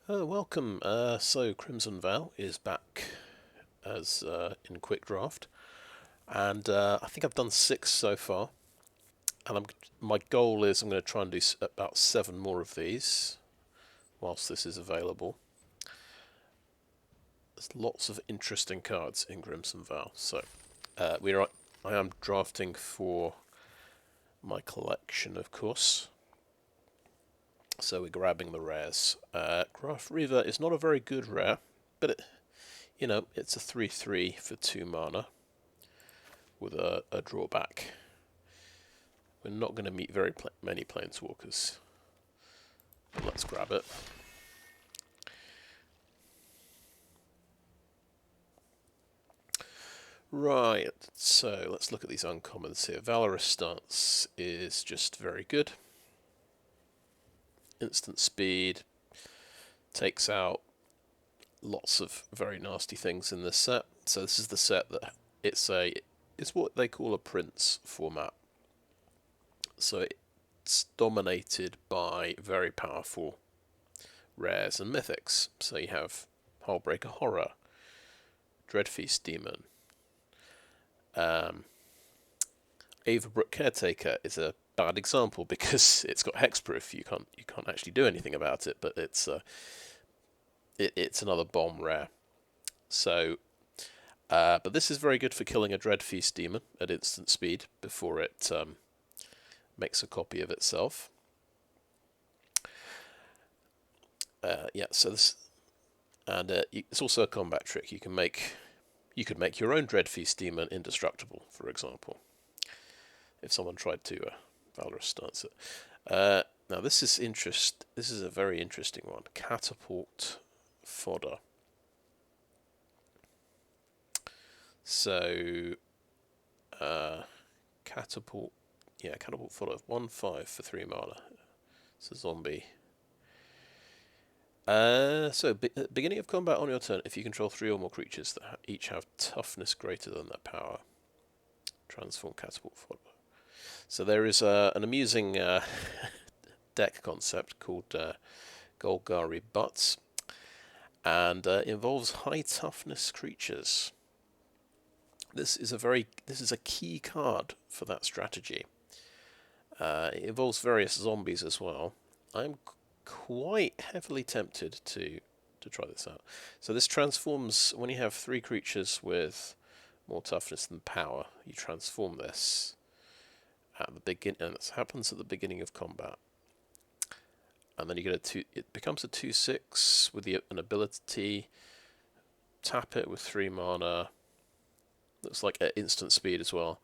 Welcome. So Crimson Vow is back as in quick draft, and I think I've done 6 so far. And my goal is I'm going to try and do about 7 more of these whilst this is available. There's lots of interesting cards in Crimson Vow. So I am drafting for my collection, of course. So we're grabbing the rares. Graph Reaver is not a very good rare, but it's a 3/3 for 2 mana with a drawback. We're not going to meet very many planeswalkers. But let's grab it. Right, so let's look at these uncommons here. Valorous Stance is just very good. Instant speed, takes out lots of very nasty things in this set. So this is the set that it's what they call a Prince format. So it's dominated by very powerful rares and mythics. So you have Hullbreaker Horror, Dreadfeast Demon. Averbrook Caretaker is a bad example because it's got hexproof. You can't actually do anything about it, but it's another bomb rare. So, but this is very good for killing a Dreadfeast Demon at instant speed before it makes a copy of itself. Yeah, so this, and it's also a combat trick. You could make your own Dreadfeast Demon indestructible, for example, if someone tried to Valorous Stance it. Now this is This is a very interesting one. Catapult Fodder. So, catapult Fodder 1/5 for 3 mana. It's a zombie. Beginning of combat on your turn, if you control 3 or more creatures that each have toughness greater than their power, transform Catapult Fodder. So there is an amusing deck concept called Golgari Butts, and involves high toughness creatures. This is a key card for that strategy. It involves various zombies as well. I'm quite heavily tempted to try this out. So this transforms when you have 3 creatures with more toughness than power. You transform this at the beginning, and this happens at the beginning of combat. And then you get it becomes a 2/6 with an ability. Tap it with 3 mana. Looks like at instant speed as well.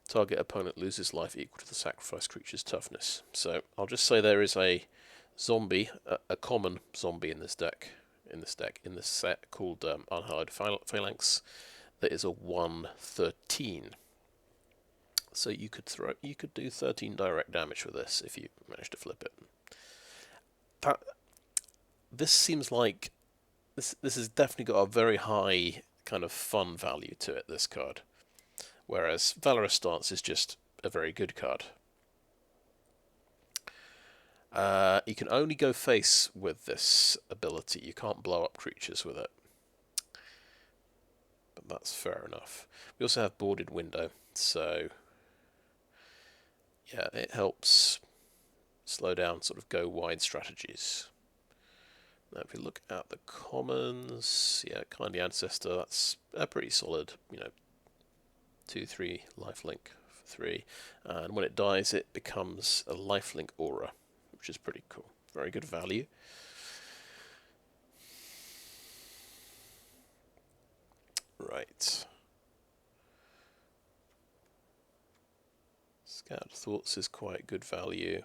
Target opponent loses life equal to the sacrificed creature's toughness. So I'll just say there is a zombie, a common zombie in this set called Unhallowed Phalanx. That is a 1/13. So you could do 13 direct damage with this if you manage to flip it. This seems like this has definitely got a very high kind of fun value to it, this card. Whereas Valorous Stance is just a very good card. You can only go face with this ability. You can't blow up creatures with it. But that's fair enough. We also have Boarded Window, so yeah, it helps slow down sort of go wide strategies. Now if we look at the commons, yeah, Kindly Ancestor, that's a pretty solid, 2/3 lifelink for 3. And when it dies, it becomes a lifelink aura, which is pretty cool. Very good value. Right. Scattered Thoughts is quite good value.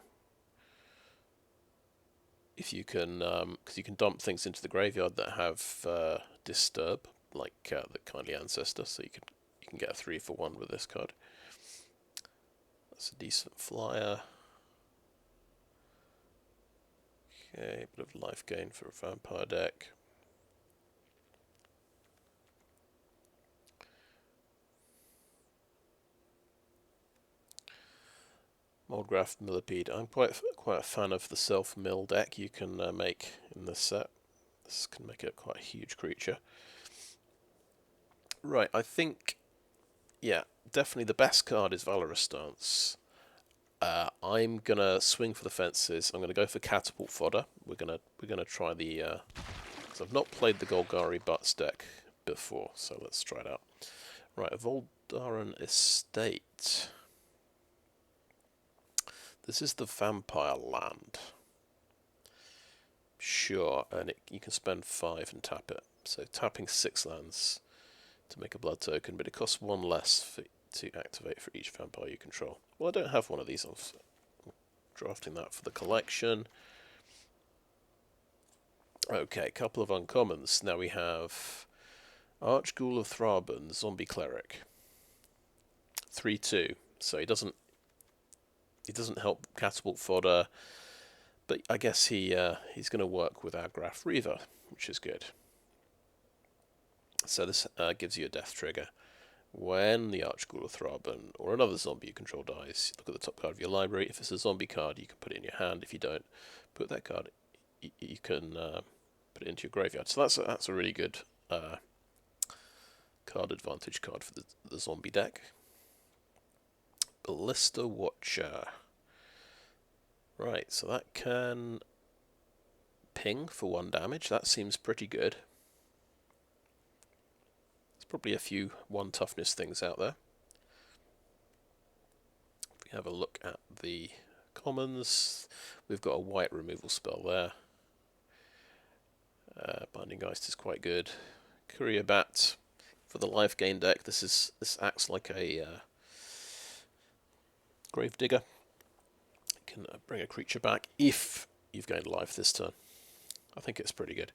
If you can, because you can dump things into the graveyard that have disturb, like the Kindly Ancestor, so you can get a 3 for 1 with this card. That's a decent flyer. Okay, bit of life gain for a vampire deck. Moldgraph Millipede. I'm quite a fan of the self-mill deck you can make in this set. This can make it quite a huge creature. Right, I think, yeah, definitely the best card is Valorous Stance. I'm gonna swing for the fences. I'm gonna go for catapult fodder. We're gonna try the. Cause I've not played the Golgari Butts deck before, so let's try it out. Right, a Voldaran Estate. This is the vampire land. Sure, and you can spend 5 and tap it. So tapping 6 lands to make a blood token, but it costs 1 less to activate for each vampire you control. Well, I don't have one of these. I'm drafting that for the collection. Okay, couple of uncommons. Now we have Archghoul of Thraben, Zombie Cleric. 3/2. So he doesn't help catapult fodder, but I guess he's going to work with our Graf Reaver, which is good. So this gives you a death trigger. When the Archghoul of Thraben or another zombie you control dies, look at the top card of your library. If it's a zombie card, you can put it in your hand. If you don't put that card, you can put it into your graveyard. So that's a really good card advantage card for the zombie deck. Ballista Watcher. Right, so that can ping for 1 damage. That seems pretty good. There's probably a few 1 toughness things out there. If we have a look at the commons, we've got a white removal spell there. Binding Geist is quite good. Courier Bat for the life gain deck. This acts like a Grave Digger. It can bring a creature back if you've gained life this turn. I think it's pretty good.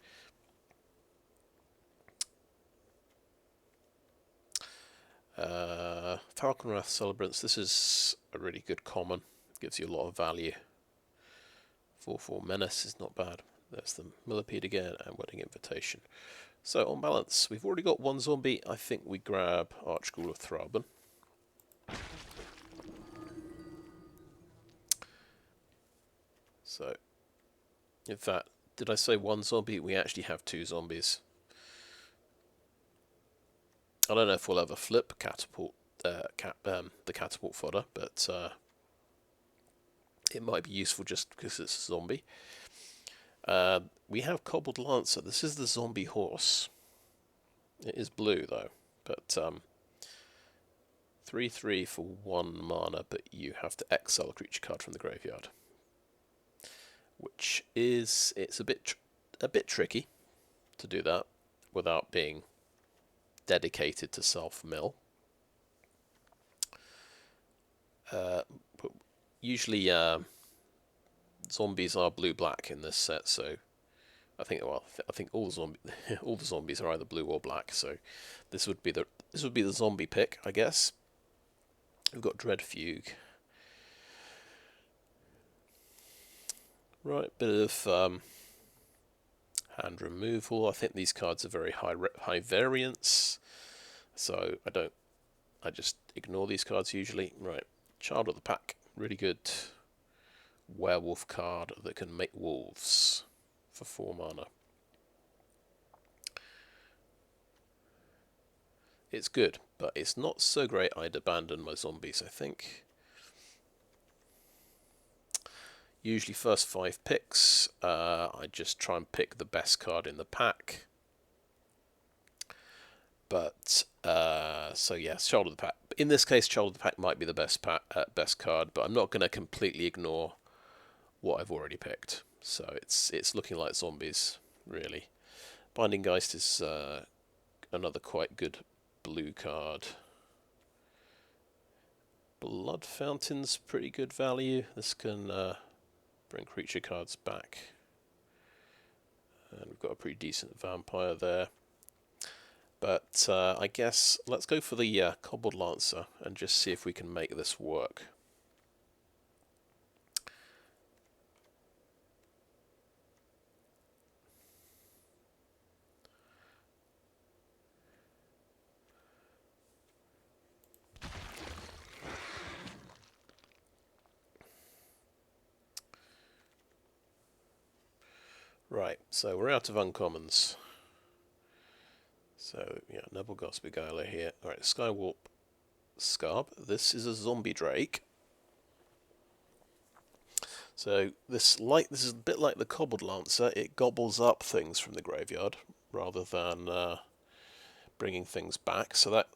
Falconwrath Celebrants. This is a really good common. Gives you a lot of value. 4/4 Menace is not bad. There's the Millipede again and Wedding Invitation. So on balance, we've already got 1 zombie. I think we grab Archghoul of Thraben. So, in fact, did I say 1 zombie? We actually have 2 zombies. I don't know if we'll ever flip catapult, the catapult fodder, but it might be useful just because it's a zombie. We have Cobbled Lancer. This is the zombie horse. It is blue though, but 3/3 for 1 mana, but you have to exile a creature card from the graveyard, which is it's a bit tricky to do that without being dedicated to self-mill. Usually zombies are blue-black in this set, so I think all the zombies are either blue or black. So this would be the zombie pick, I guess. We've got Dread Fugue. Right, bit of hand removal. I think these cards are very high variance, so I just ignore these cards usually. Right, Child of the Pack, really good werewolf card that can make wolves for 4 mana. It's good, but it's not so great. I'd abandon my zombies, I think. Usually first 5 picks, I just try and pick the best card in the pack. But, so yes, Child of the Pack. In this case, Child of the Pack might be the best card, but I'm not going to completely ignore what I've already picked. So it's looking like zombies, really. Binding Geist is another quite good blue card. Blood Fountain's pretty good value. This can bring creature cards back. And we've got a pretty decent vampire there. But I guess let's go for the Cobbled Lancer and just see if we can make this work. Right, so we're out of uncommons. So, yeah, Noble Goss Beguiler here. Alright, Skywarp Skaab. This is a zombie drake. So this is a bit like the Cobbled Lancer. It gobbles up things from the graveyard rather than bringing things back. So that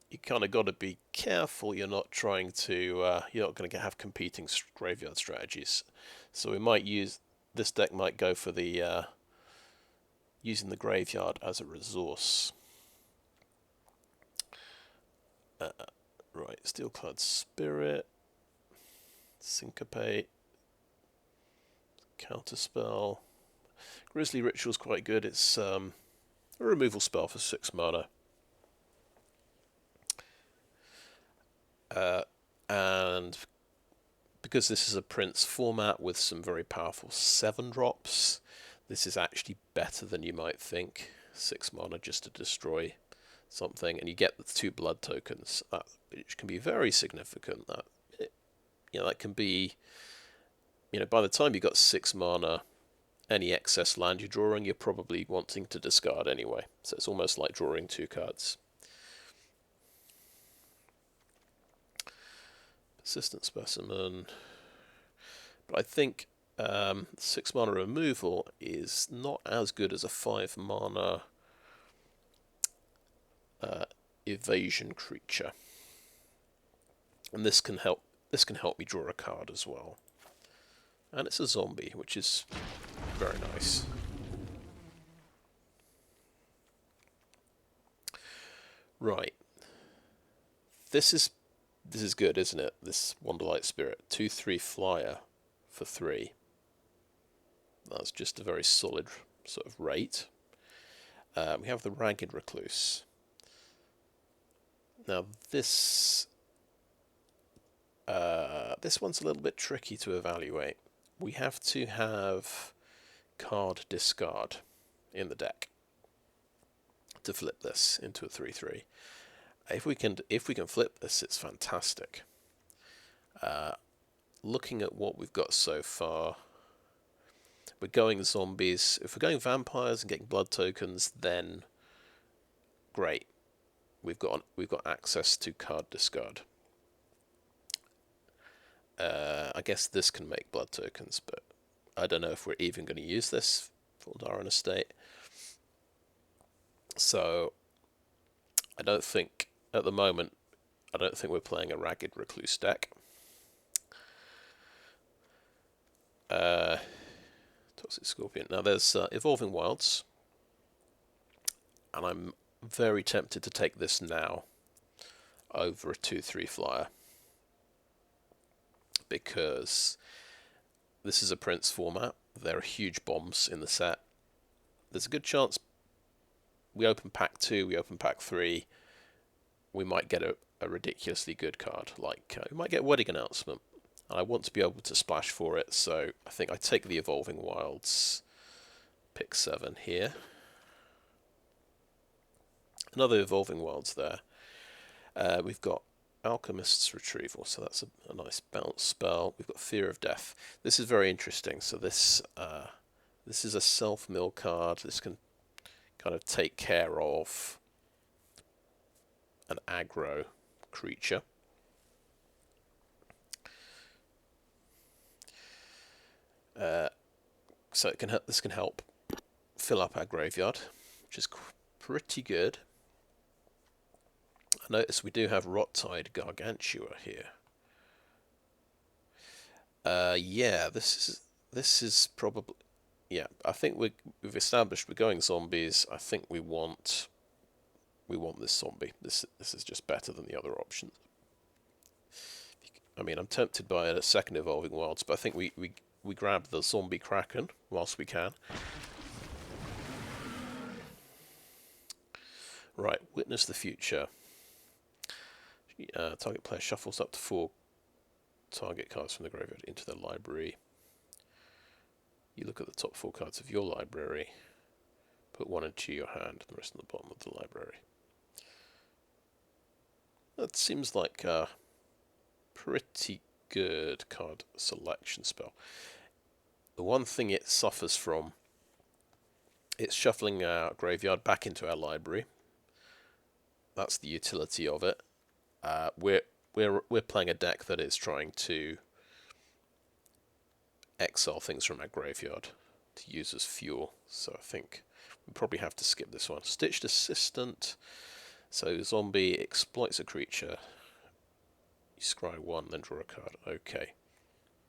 you kind of got to be careful. You're not trying to. You're not going to have competing graveyard strategies. So we might use this deck. Might go for the using the graveyard as a resource. Right, Steelclad Spirit, Syncopate, Counterspell. Grizzly Ritual's quite good. It's a removal spell for 6 mana. And because this is a Prince format with some very powerful 7-drops, this is actually better than you might think. 6 mana just to destroy something, and you get the 2 blood tokens, which can be very significant. That can be, by the time you got 6 mana, any excess land you're drawing, you're probably wanting to discard anyway. So it's almost like drawing 2 cards. Persistent Specimen. But I think 6 mana removal is not as good as a 5 mana evasion creature. And this can help me draw a card as well. And it's a zombie, which is very nice. Right. This is good, isn't it? This Wanderlight Spirit. 2/3 flyer for 3. That's just a very solid sort of rate. We have the Ragged Recluse. Now this one's a little bit tricky to evaluate. We have to have card discard in the deck to flip this into a 3/3. If we can flip this, it's fantastic. Looking at what we've got so far, we're going zombies. If we're going vampires and getting blood tokens, then great. We've got access to card discard. I guess this can make blood tokens, but I don't know if we're even going to use this for Darren Estate. So I don't think at the moment. I don't think we're playing a Ragged Recluse deck. Toxic Scorpion. Now there's Evolving Wilds, and I'm very tempted to take this now over a 2/3 flyer because this is a Prince format. There are huge bombs in the set. There's a good chance we open pack 2, we open pack 3, we might get a ridiculously good card. Like we might get Wedding Announcement. And I want to be able to splash for it, so I think I take the Evolving Wilds, pick 7 here. Another Evolving Wilds there. We've got Alchemist's Retrieval, so that's a nice bounce spell. We've got Fear of Death. This is very interesting. So this is a self-mill card. This can kind of take care of an aggro creature. So this can help fill up our graveyard, which is pretty good. I notice we do have Rot-Tide Gargantua here. Yeah, this is probably, yeah. I think we've established we're going zombies. I think we want this zombie. This is just better than the other options. I mean, I'm tempted by a second Evolving Wilds, but I think we grab the zombie Kraken whilst we can. Right, Witness the Future. Target player shuffles up to 4 target cards from the graveyard into their library. You look at the top 4 cards of your library, put 1 into your hand, and the rest on the bottom of the library. That seems like a pretty good card selection spell. the one thing it suffers from, it's shuffling our graveyard back into our library. That's the utility of it. We're playing a deck that is trying to exile things from our graveyard to use as fuel. So I think we probably have to skip this one. Stitched Assistant. So zombie exploits a creature. You scry one, then draw a card. Okay,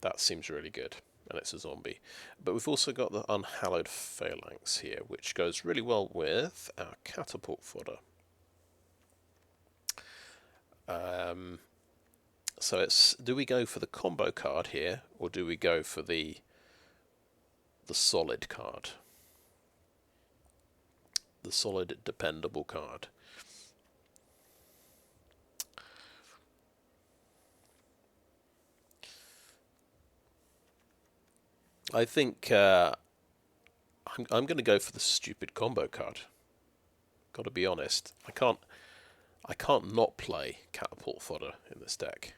that seems really good, and it's a zombie. But we've also got the Unhallowed Phalanx here, which goes really well with our catapult fodder. So it's, do we go for the combo card here, or do we go for the solid card? The solid, dependable card. I think I'm going to go for the stupid combo card. Got to be honest. I can't not play catapult fodder in this deck.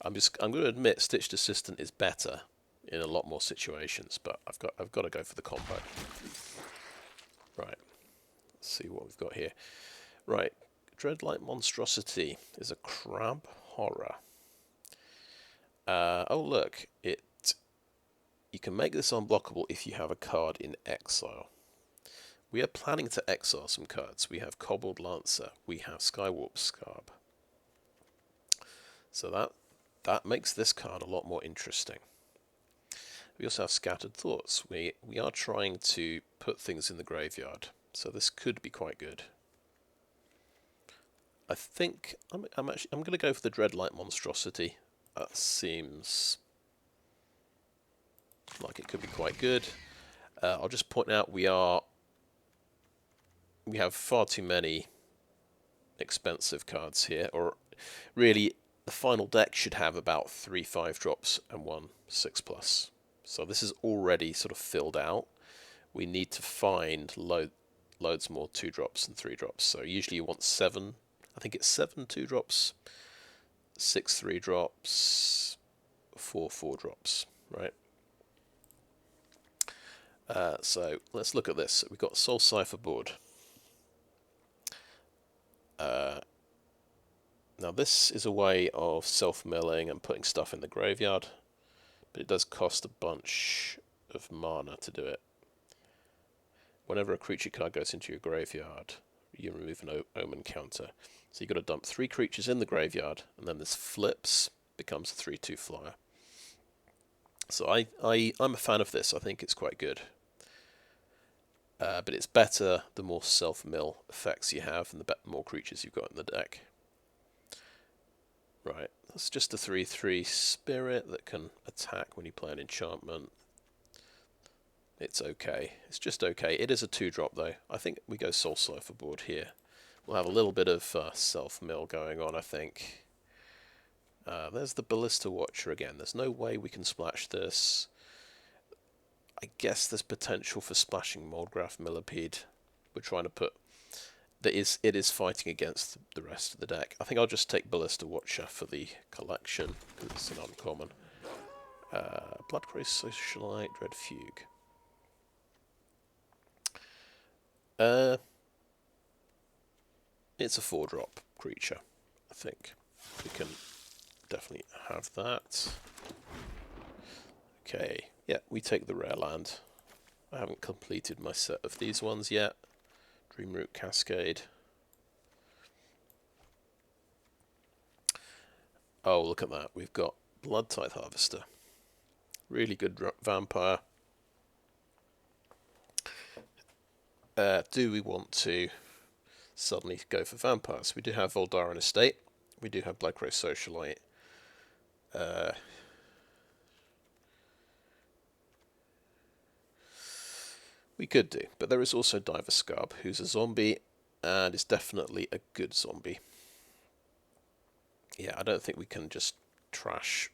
I'm going to admit Stitched Assistant is better in a lot more situations, but I've got to go for the combo. Right. Let's see what we've got here. Right. Dreadlight Monstrosity is a crab horror. Oh look, you can make this unblockable if you have a card in exile. We are planning to exile some cards. We have Cobbled Lancer. We have Skywarp Skaab. So that makes this card a lot more interesting. We also have Scattered Thoughts. We are trying to put things in the graveyard, so this could be quite good. I think I'm going to go for the Dreadlight Monstrosity. That seems like it could be quite good. I'll just point out we have far too many expensive cards here, or really the final deck should have about 3 5-drops and 1 6+. So this is already sort of filled out. We need to find loads more 2-drops and 3-drops. So usually you want 7. I think it's 7 2-drops, 6 3-drops, 4 4-drops, right? So let's look at this. We've got soulcipher board. Now this is a way of self-milling and putting stuff in the graveyard, but it does cost a bunch of mana to do it. Whenever a creature card goes into your graveyard, you remove an omen counter. So you've got to dump 3 creatures in the graveyard, and then this flips, becomes a 3/2 flyer. So I'm a fan of this. I think it's quite good. But it's better the more self-mill effects you have and the more creatures you've got in the deck. Right, that's just a 3/3 spirit that can attack when you play an enchantment. It's okay. It's just okay. It is a 2-drop though. I think we go soulcipher board here. We'll have a little bit of self-mill going on, I think. There's the Ballista Watcher again. There's no way we can splash this. I guess there's potential for splashing Moldgraph Millipede. We're trying to put... It is fighting against the rest of the deck. I think I'll just take Ballista Watcher for the collection, because it's an uncommon. Bloodcray Socialite, Dread Fugue. It's a 4-drop creature, I think. We can definitely have that. Okay, yeah, we take the rare land. I haven't completed my set of these ones yet. Dreamroot Cascade. Oh, look at that. We've got Blood Tithe Harvester. Really good vampire. Do we want to suddenly go for vampires? We do have Voldaren Estate. We do have Bloodcray Socialite. We could do, but there is also Diver Skaab, who's a zombie, and is definitely a good zombie. Yeah, I don't think we can just trash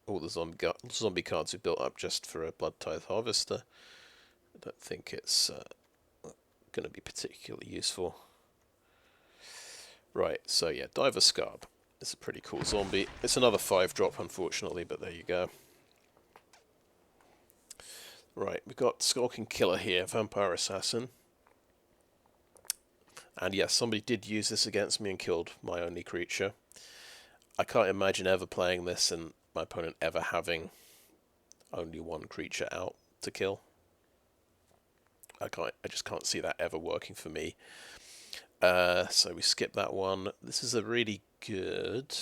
all the zombie cards we built up just for a Blood Tithe Harvester. I don't think it's going to be particularly useful. Right, so yeah, Diver Skaab. It's a pretty cool zombie. It's another 5-drop, unfortunately, but there you go. Right, we've got Skulking Killer here, Vampire Assassin. And yes, somebody did use this against me and killed my only creature. I can't imagine ever playing this and my opponent ever having only one creature out to kill. I just can't see that ever working for me. So we skip that one. This is a really good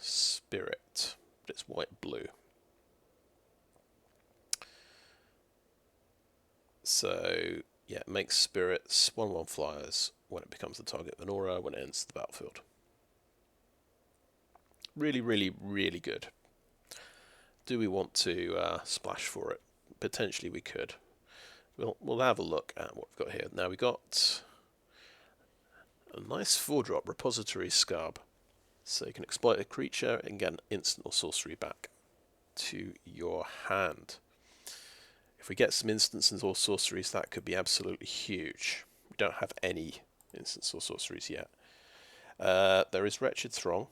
spirit, but it's white-blue. So yeah, it makes spirits 1/1 flyers when it becomes the target of an aura when it enters the battlefield. Really, really, really good. Do we want to splash for it? Potentially we could. We'll have a look at what we've got here. Now we've got a nice 4-drop repository Skaab. So you can exploit a creature and get an instant or sorcery back to your hand. If we get some instances or sorceries, that could be absolutely huge. We don't have any instances or sorceries yet. There is Wretched Throng.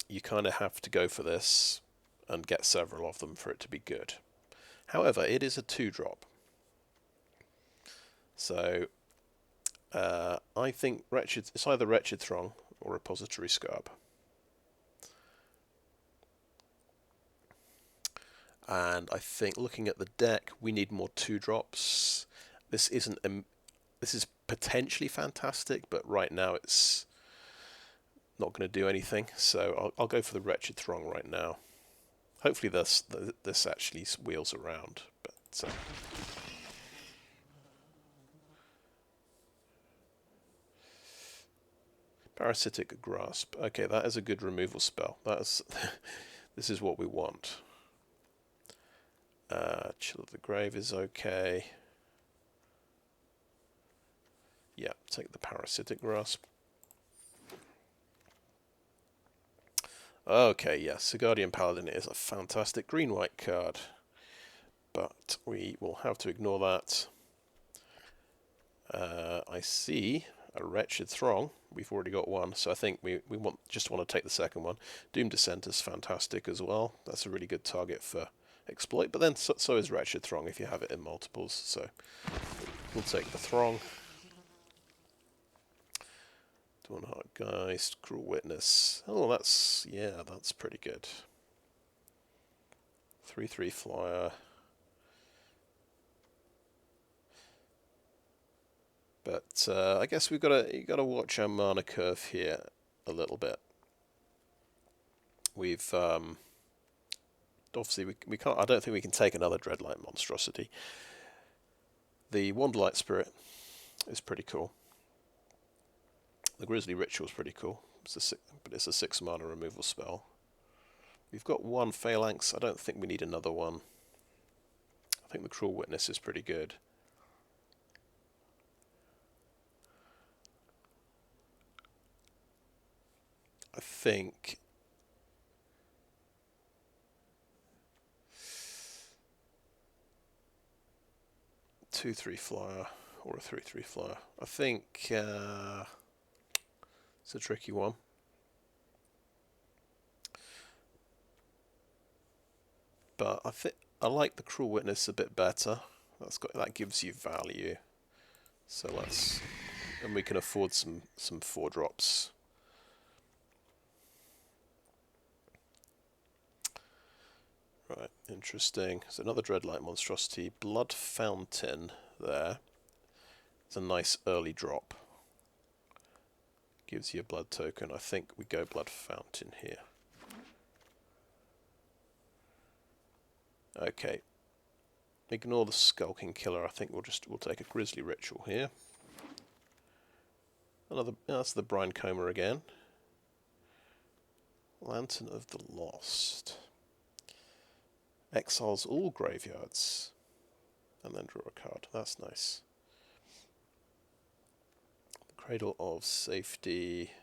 You kind of have to go for this and get several of them for it to be good. However, it is a 2-drop. So I think it's either Wretched Throng or Repository Skaab. And I think looking at the deck, we need more 2-drops. This is potentially fantastic, but right now it's not going to do anything. So I'll go for the Wretched Throng right now. Hopefully this actually wheels around. But Parasitic Grasp. Okay, that is a good removal spell. That's this is what we want. Chill of the Grave is okay. Yeah, take the Parasitic Grasp. Okay, yes, the Guardian Paladin is a fantastic green-white card. But we will have to ignore that. I see a Wretched Throng. We've already got one, so I think we just want to take the second one. Doom Descent is fantastic as well. That's a really good target for exploit, but then so is Wretched Throng if you have it in multiples. So we'll take the Throng. Dawnheart Geist, Cruel Witness. Oh, that's pretty good. 3/3 flyer. But I guess you got to watch our mana curve here a little bit. We've obviously we can't. I don't think we can take another Dreadlight monstrosity. The Wanderlight Spirit is pretty cool. The Grisly Ritual is pretty cool. But it's a 6 mana removal spell. We've got one Phalanx. I don't think we need another one. I think the Cruel Witness is pretty good. I think 2/3 flyer or a 3/3 flyer. I think it's a tricky one. But I like the Cruel Witness a bit better. That gives you value. So and we can afford some 4-drops. Right, interesting. So another Dreadlight monstrosity, Blood Fountain there. It's a nice early drop. Gives you a blood token. I think we go Blood Fountain here. Okay. Ignore the Skulking Killer. I think we'll take a Grisly Ritual here. That's the Brine Coma again. Lantern of the Lost. Exiles all graveyards. And then draw a card. That's nice. The Cradle of Safety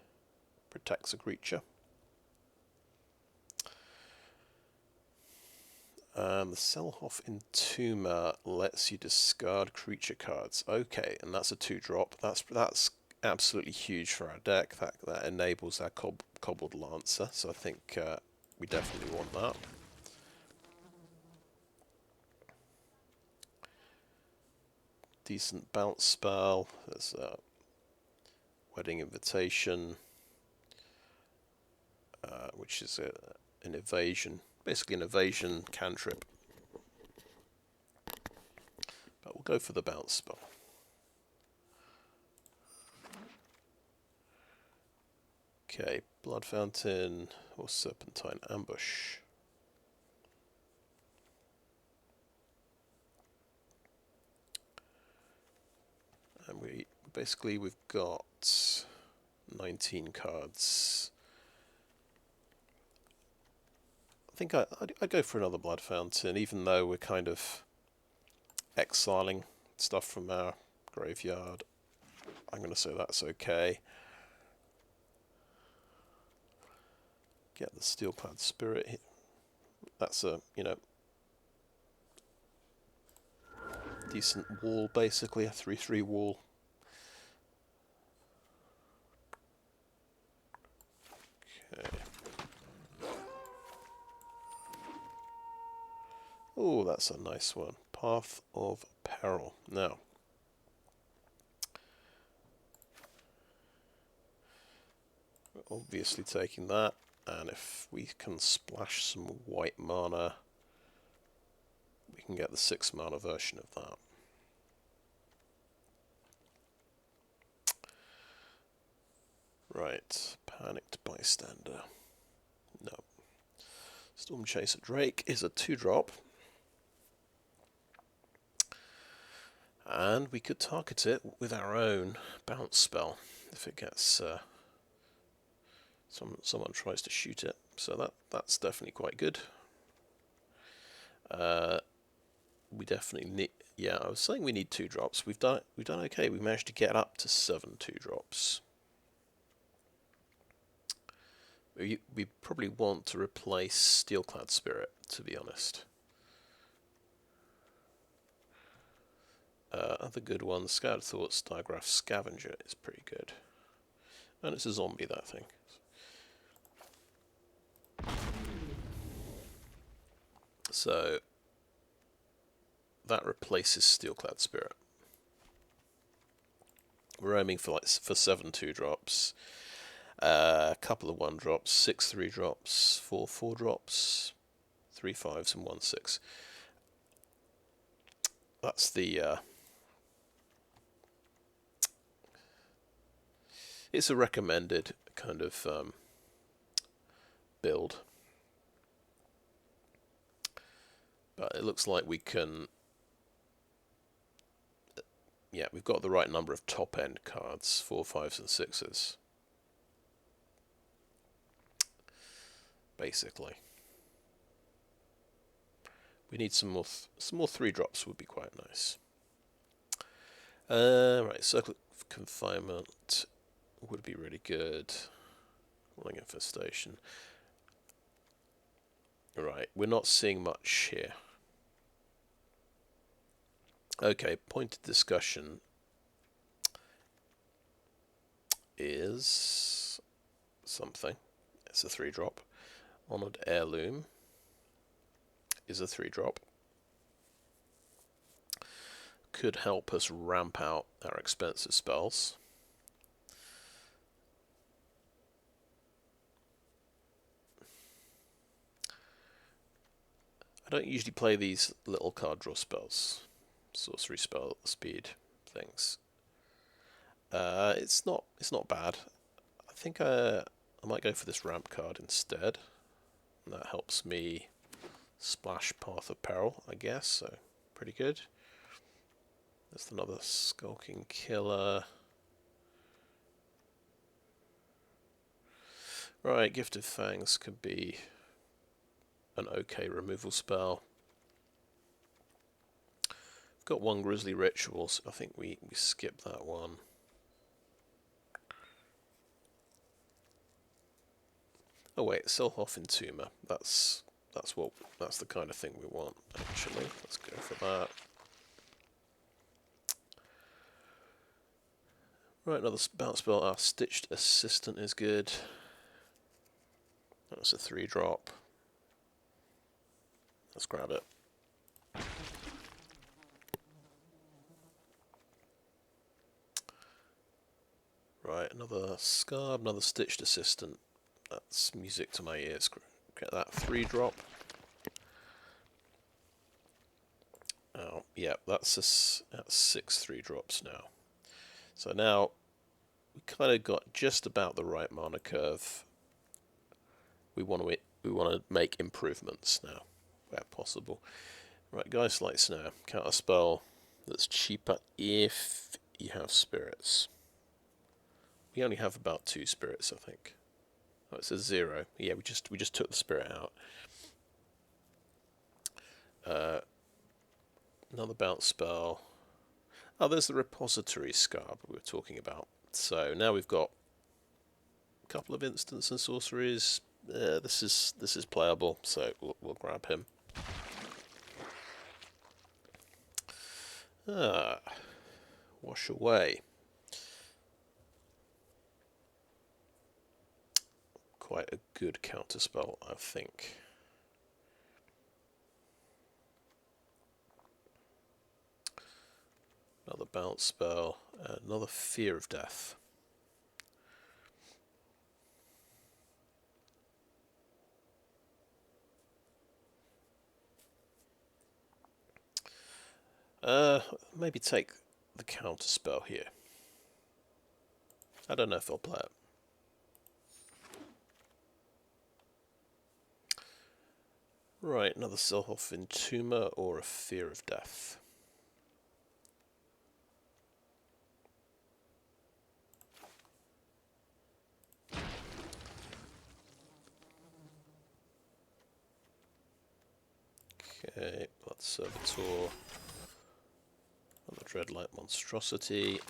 protects a creature. The Selhoff Entomber lets you discard creature cards. Okay, and that's a 2-drop. That's absolutely huge for our deck. That enables our Cobbled Lancer. So I think we definitely want that. decent bounce spell. There's a wedding invitation, which is an evasion, basically an evasion cantrip. But we'll go for the bounce spell. Okay, blood fountain or serpentine ambush. And we've got 19 cards. I think I'd go for another blood fountain, even though we're kind of exiling stuff from our graveyard. I'm going to say that's okay. Get the steelclad spirit. That's a, decent wall, basically, a 3/3 wall. Okay. Oh, that's a nice one. Path of Peril. Now, we're obviously taking that, and if we can splash some white mana, we can get the 6 mana version of that. Right, Panicked Bystander. No. Storm Chaser Drake is a 2-drop. And we could target it with our own bounce spell if it gets someone tries to shoot it. So that's definitely quite good. We definitely need. Yeah, I was saying we need 2-drops. We've done okay. We managed to get up to 7 2-drops. We probably want to replace Steelclad Spirit, to be honest. Other good ones, Scattered Thoughts, Digraph Scavenger is pretty good. And it's a zombie, that thing. So, that replaces Steelclad Spirit. We're aiming for 7 2-drops. A couple of 1-drops, 6 3-drops, 4 4-drops, 3 5s and 1 6. That's the... it's a recommended kind of build. But it looks like we can... yeah, we've got the right number of top-end cards, 4 5s and 6s. Basically. We need some more 3-drops would be quite nice. Right, Circle of Confinement would be really good. Rolling Infestation. Right, we're not seeing much here. Okay, point of discussion is something. It's a 3-drop. Honored Heirloom is a 3-drop. Could help us ramp out our expensive spells. I don't usually play these little card draw spells, sorcery spell speed things. It's not bad. I think I might go for this ramp card instead. And that helps me splash Path of Peril, I guess. So pretty good. There's another Skulking Killer. Right, Gift of Fangs could be an okay removal spell. We've got 1 Grisly Ritual, so I think we skip that one. Oh wait, selhoff entomber. That's the kind of thing we want, actually. Let's go for that. Right, another bounce spell. Our Stitched Assistant is good. That's a 3-drop. Let's grab it. another Skaab, another stitched assistant. That's music to my ears. Get that 3-drop. Oh, yeah, that's 6 3-drops now. So now we kind of got just about the right mana curve. We want to make improvements now, where possible. Right, Geist Light Snare. Counter spell that's cheaper if you have spirits. We only have about 2 spirits, I think. Oh, it says 0. Yeah, we just took the spirit out. Another bounce spell. Oh, there's the repository Skaab we were talking about. So now we've got a couple of instants and sorceries. This is playable, so we'll grab him. Wash away. Quite a good counterspell, I think. Another bounce spell, another fear of death. Maybe take the counterspell here. I don't know if I'll play it. Right, another selhoff entomber or a fear of death. Okay, Blood Servitor. Another Dreadlight Monstrosity.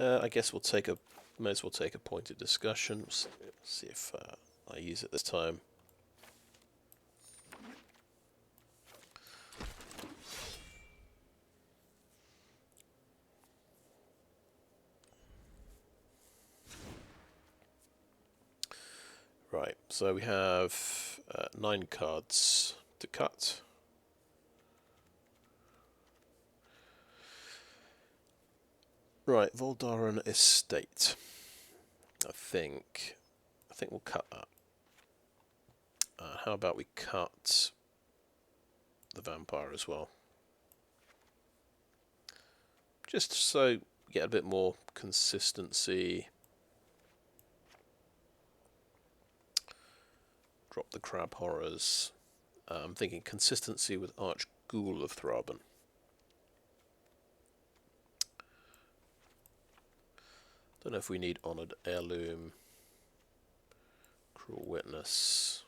I guess may as well take a pointed discussion. See if I use it this time. Right, so we have 9 cards to cut. Right, Voldaran Estate. I think we'll cut that. How about we cut the vampire as well? Just so we get a bit more consistency. Drop the crab horrors. I'm thinking consistency with Arch Ghoul of Thraben. Don't know if we need Honoured Heirloom. Cruel Witness.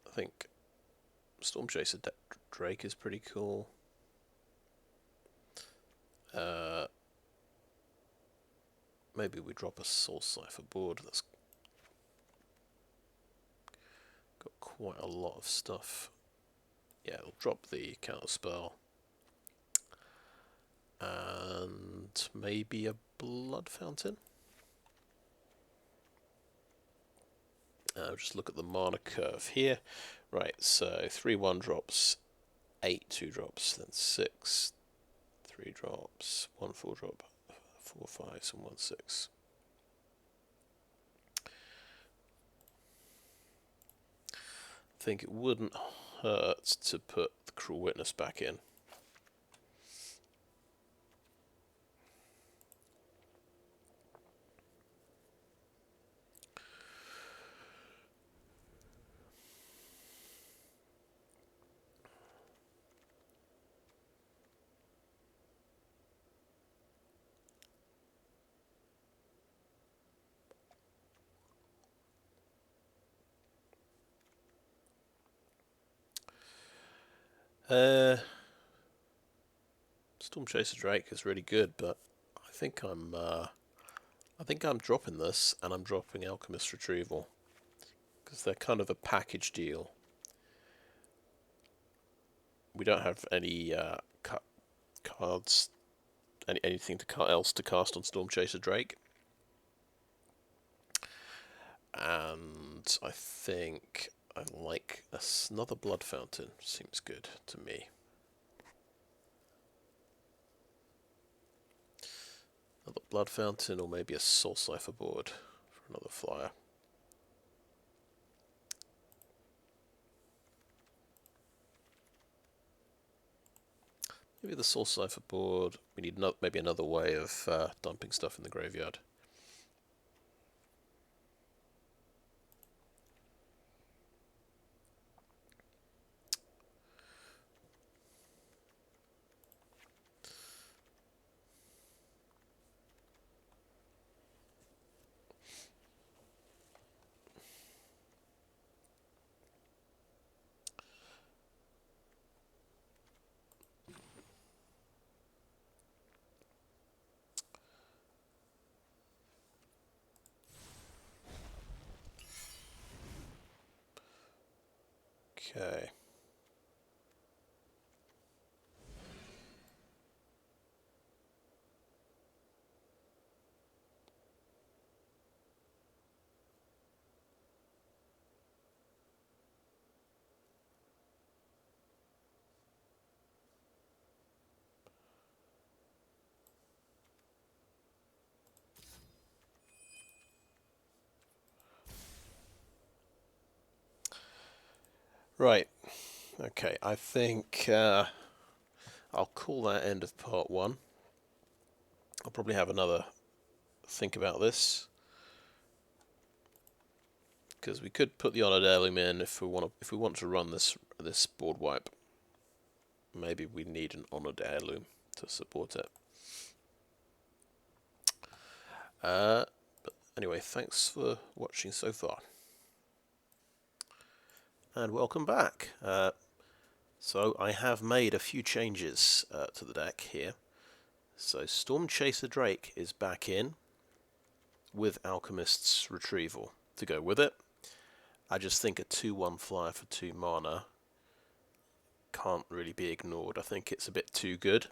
I think Stormchaser Drake is pretty cool. Maybe we drop a soulcipher board. That's got quite a lot of stuff. Yeah, it'll drop the counterspell. And maybe a Blood Fountain. Just look at the mana curve here. Right, so 3 1-drops, 8 2-drops, then 6 3-drops, 1 4-drop, 4 5s, and 1 6. I think it wouldn't hurt to put the Cruel Witness back in. Stormchaser Drake is really good, but I think I'm dropping this, and I'm dropping Alchemist Retrieval because they're kind of a package deal. We don't have any cards, anything else to cast on Stormchaser Drake. And I think I like another blood fountain. Seems good to me. Another blood fountain, or maybe a soulcipher board for another flyer. Maybe the soulcipher board. We need maybe another way of dumping stuff in the graveyard. Okay. Right. Okay. I think I'll call that end of part 1. I'll probably have another think about this, because we could put the honoured heirloom in if we want to run this board wipe. Maybe we need an honoured heirloom to support it. But anyway, thanks for watching so far, and welcome back. So I have made a few changes to the deck here. So Storm Chaser Drake is back in with Alchemist's Retrieval to go with it. I just think a 2/1 flyer for 2 mana can't really be ignored. I think it's a bit too good,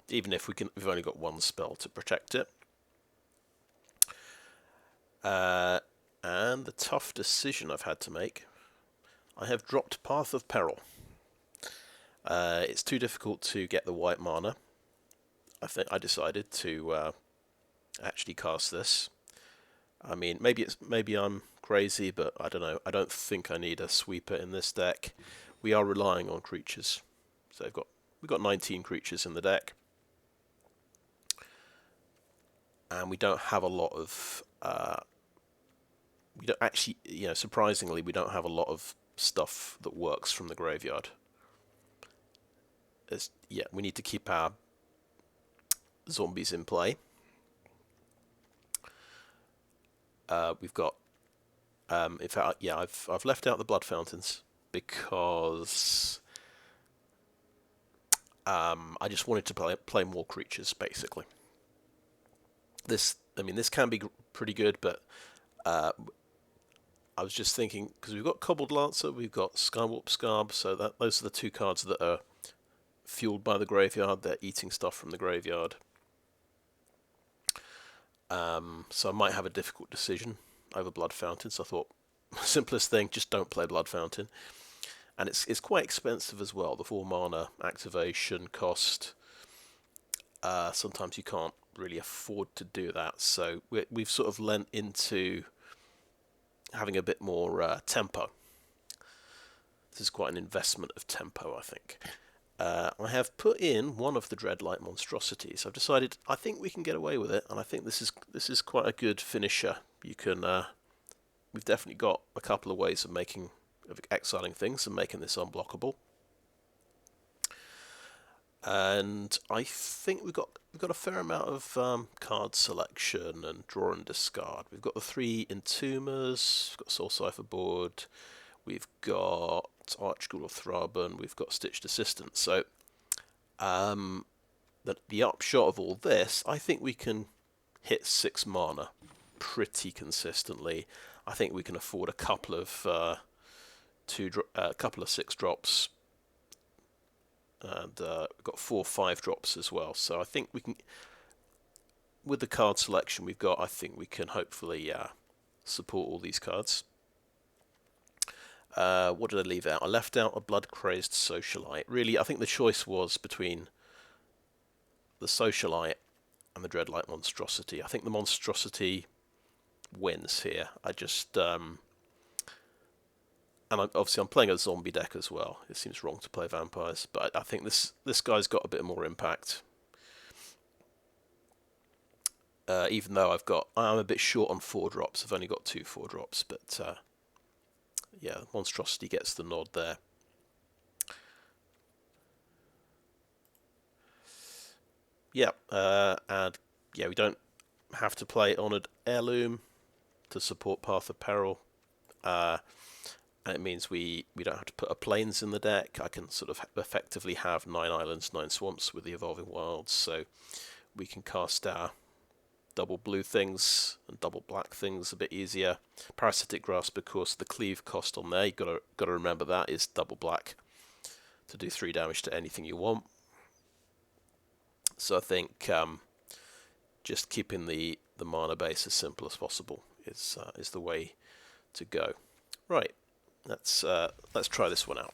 even if we've only got 1 spell to protect it. And the tough decision I've had to make, I have dropped Path of Peril. It's too difficult to get the white mana. I think I decided to actually cast this. I mean, maybe I'm crazy, but I don't know. I don't think I need a sweeper in this deck. We are relying on creatures, so we've got 19 creatures in the deck, and we don't have a lot of. We don't actually, surprisingly, we don't have a lot of stuff that works from the graveyard. We need to keep our zombies in play. We've got, in fact, I've left out the blood fountains because I just wanted to play more creatures, basically. This can be pretty good, but I was just thinking, because we've got Cobbled Lancer, we've got Skaab, so those are the 2 cards that are fueled by the graveyard. They're eating stuff from the graveyard. So I might have a difficult decision over Blood Fountain. So I thought, simplest thing, just don't play Blood Fountain. And it's quite expensive as well. The 4 mana activation cost. Sometimes you can't really afford to do that. So we've sort of lent into having a bit more tempo. This is quite an investment of tempo, I think. I have put in one of the Dreadlight monstrosities. I've decided I think we can get away with it, and I think this is quite a good finisher. You can we've definitely got a couple of ways of exiling things and making this unblockable. And I think we've got a fair amount of card selection and draw and discard. We've got the 3 Entombers, we've got soulcipher board, we've got Archghoul of Thraben, we've got Stitched Assistant. So the upshot of all this, I think we can hit 6 mana pretty consistently. I think we can afford a couple of 6 drops, and we've got 4 5 drops as well. So I think we can, with the card selection we've got, I think we can hopefully support all these cards. What did I leave out? I left out a blood-crazed socialite. Really, I think the choice was between the socialite and the dreadlight monstrosity. I think the monstrosity wins here. I just obviously I'm playing a zombie deck as well. It seems wrong to play vampires, but I think this guy's got a bit more impact. Even though I'm a bit short on 4-drops. I've only got 2 4-drops, but yeah, monstrosity gets the nod there. Yeah, and yeah, we don't have to play Honoured Heirloom to support Path of Peril. And it means we don't have to put a plains in the deck. I can sort of effectively have 9 islands, 9 swamps with the Evolving Wilds, so we can cast our double blue things and double black things a bit easier. Parasitic Grasp, of course, the cleave cost on there, you've got to remember that is double black to do 3 damage to anything you want. So I think just keeping the mana base as simple as possible is the way to go. Right, let's try this one out.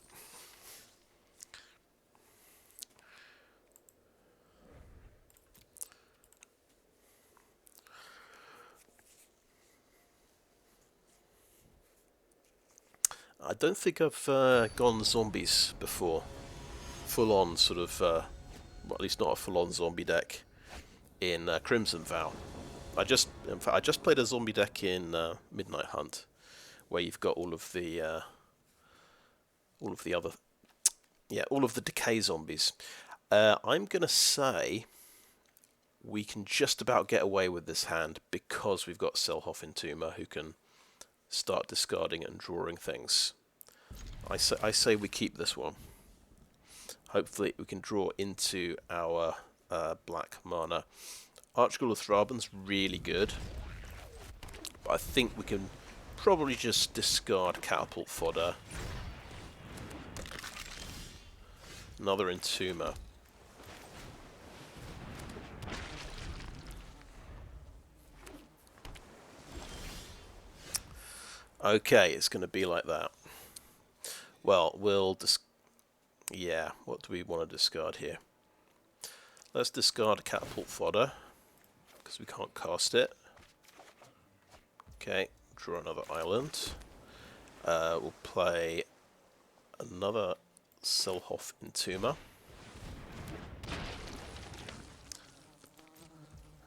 I don't think I've gone zombies before. Full on sort of, well, at least not a full on zombie deck in Crimson Vow. In fact, I just played a zombie deck in Midnight Hunt, where you've got all of the decay zombies. I'm gonna say we can just about get away with this hand because we've got selhoff entomber who can start discarding and drawing things. I say we keep this one. Hopefully we can draw into our black mana. Archghoul of Thraben's really good, but I think we can probably just discard catapult fodder. Another entomber. Okay, it's going to be like that. Well, yeah, what do we want to discard here? Let's discard catapult fodder, because we can't cast it. Okay, draw another island. We'll play another selhoff entomber.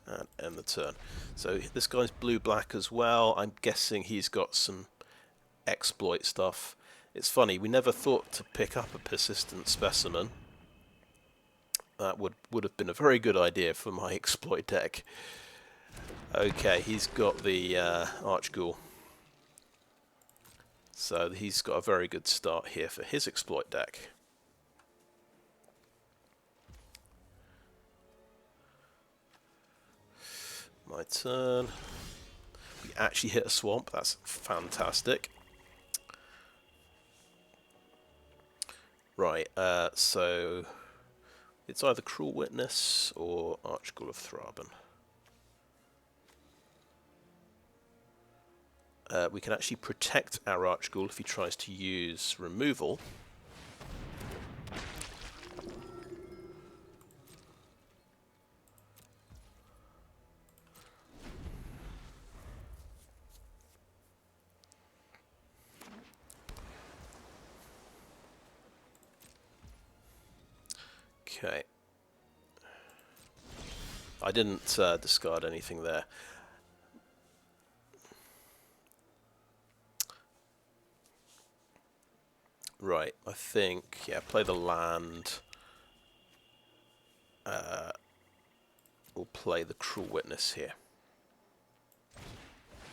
And end the turn. So this guy's blue-black as well. I'm guessing he's got some exploit stuff. It's funny, we never thought to pick up a persistent specimen. That would have been a very good idea for my exploit deck. Okay, he's got the Archghoul. So he's got a very good start here for his exploit deck. My turn. We actually hit a swamp. That's fantastic. Right, so it's either Cruel Witness or Archghoul of Thraben. We can actually protect our Archghoul if he tries to use removal. Okay. I didn't discard anything there. Right, I think, yeah, play the land. We'll play the Cruel Witness here.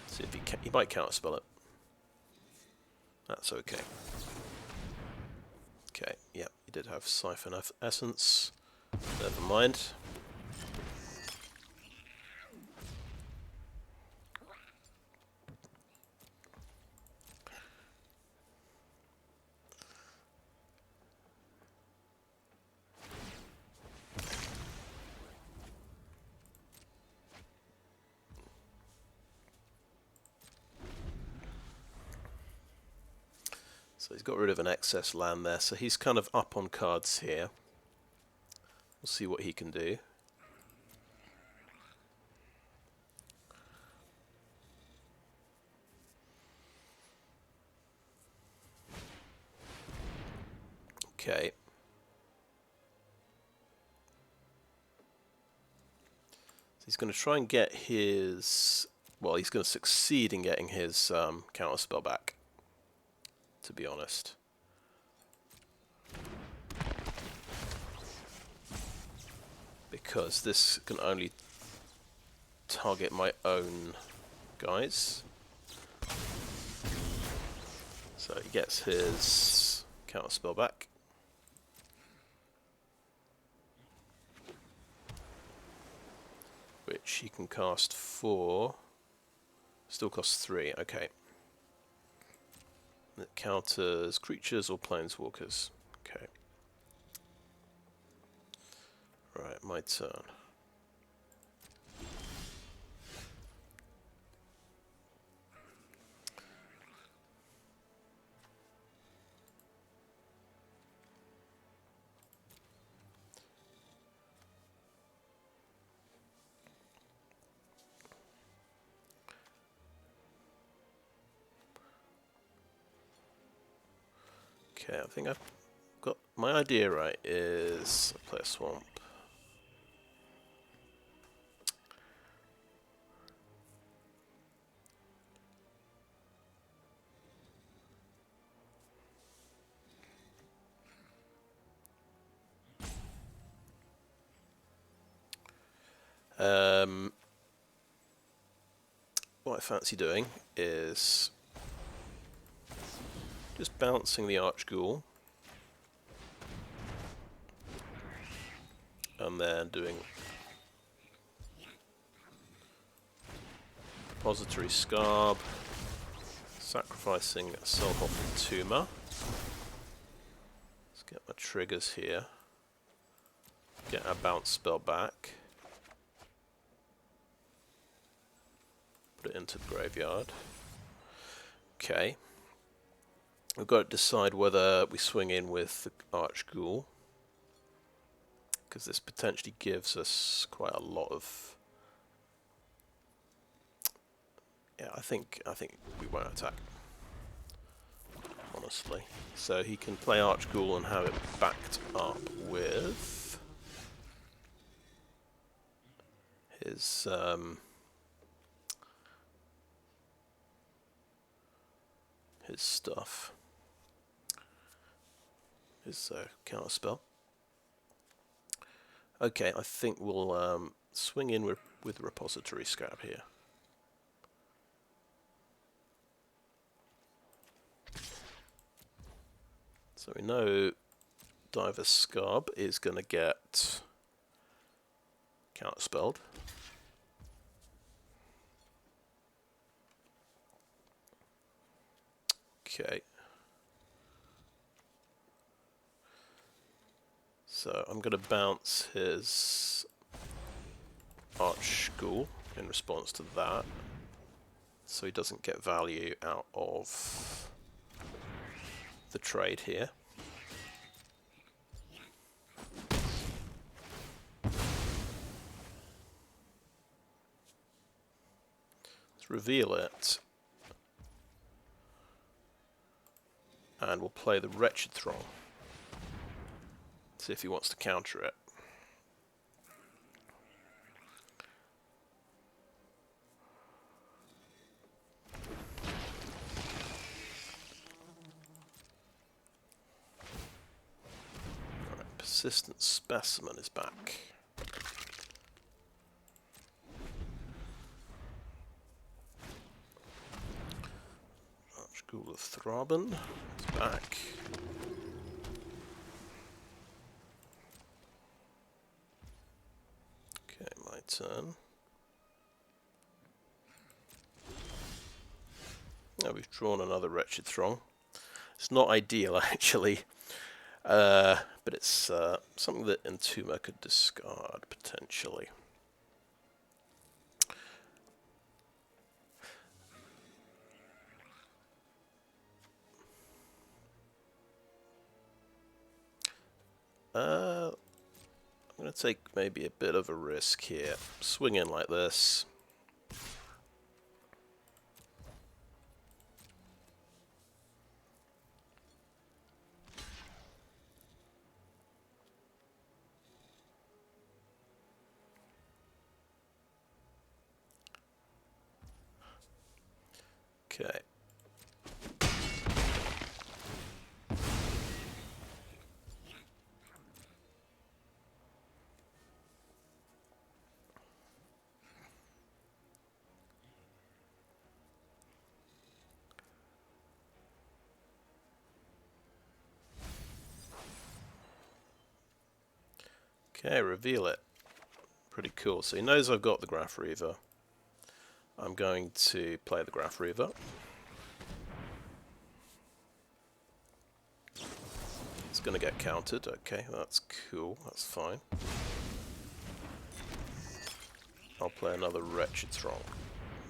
See if he might counterspell it. That's okay. Okay, yeah, he did have Siphon Essence. Never mind. So he's got rid of an excess land there, so he's kind of up on cards here. We'll see what he can do. Okay. So he's going to try and get his... Well, he's going to succeed in getting his counterspell back, to be honest. Because this can only target my own guys. So he gets his counterspell back. Which he can cast for... Still costs 3, okay. It counters creatures or planeswalkers. Okay. Right, my turn. Okay, I think I've got my idea right. Is I'll play a swamp. What I fancy doing is just bouncing the Archghoul and then doing Repository Skaab, sacrificing selhoff entomber. Let's get my triggers here. Get our bounce spell back. Put it into the graveyard. Okay. We've got to decide whether we swing in with the Archghoul, because this potentially gives us quite a lot of... Yeah, I think we won't attack, honestly. So he can play Archghoul and have it backed up with his stuff. His counterspell. Okay, I think we'll swing in with Repository Skaab here. So we know Diver Skaab is going to get counterspelled. Okay. So I'm going to bounce his Archghoul in response to that, so he doesn't get value out of the trade here. Let's reveal it, and we'll play the Wretched Throng. See if he wants to counter it. Alright, Persistent Specimen is back. Archghoul of Thraben is back. Okay, my turn. Now we've drawn another Wretched Throng. It's not ideal, actually, but it's something that Entomber could discard, potentially. I'm going to take maybe a bit of a risk here. Swing in like this. Okay. Okay, reveal it. Pretty cool. So he knows I've got the Graph Reaver. I'm going to play the Graph Reaver. It's going to get countered. Okay, that's cool. That's fine. I'll play another Wretched Throng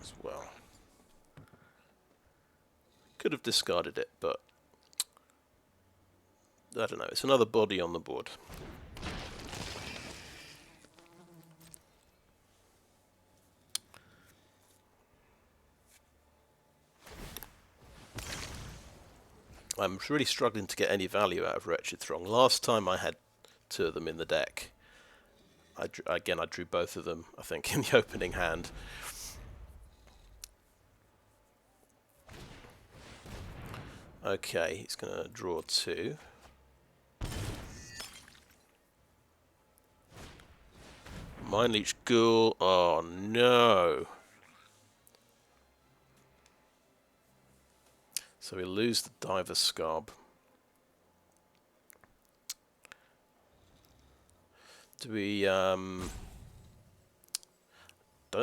as well. Could have discarded it, but I don't know. It's another body on the board. I'm really struggling to get any value out of Wretched Throng. Last time I had two of them in the deck. I drew both of them, I think, in the opening hand. Okay, he's going to draw two. Mind Leech Ghoul. Oh no. So we lose the Diver Skaab. Do we, don't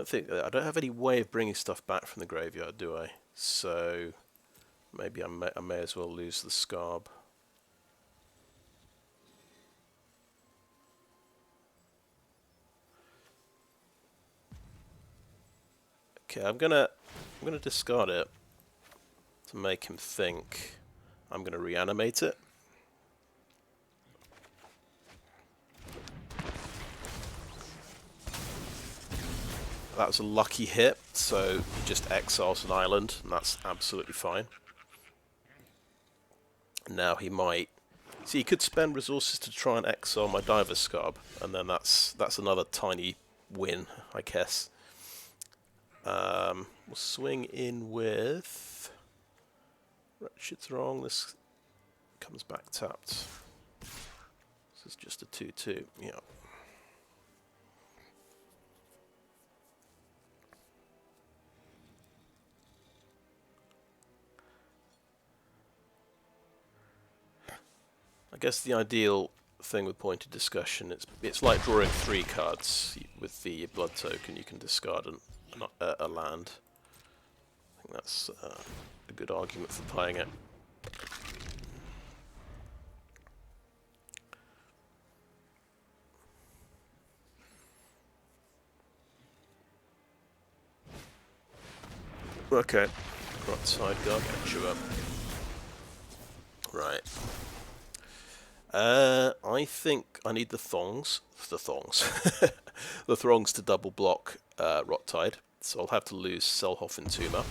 think, I don't have any way of bringing stuff back from the graveyard, do I? So maybe I may as well lose the Skaab. Okay, I'm gonna discard it to make him think. I'm gonna reanimate it. That was a lucky hit, so he just exiles an island, and that's absolutely fine. Now he might... See, he could spend resources to try and exile my Diver Skaab, and then that's another tiny win, I guess. We'll swing in with... Wretched Throng. This comes back tapped. This is just a 2-2, yeah. I guess the ideal thing with pointed discussion, it's like drawing 3 cards. With the blood token you can discard a land. I think that's a good argument for playing it. Okay, right side gargantua. Right. I think I need the thongs, the throngs to double block Rottide, so I'll have to lose Selhoff and entomber.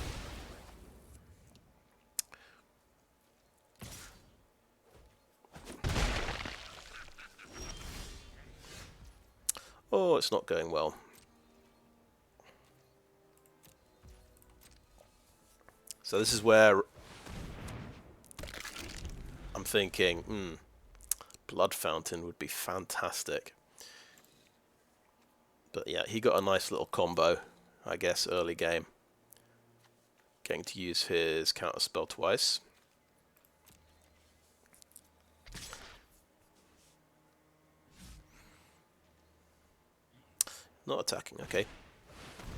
Oh, it's not going well. So this is where I'm thinking, Blood Fountain would be fantastic. But yeah, he got a nice little combo, I guess, early game. Getting to use his counterspell twice. Not attacking, okay.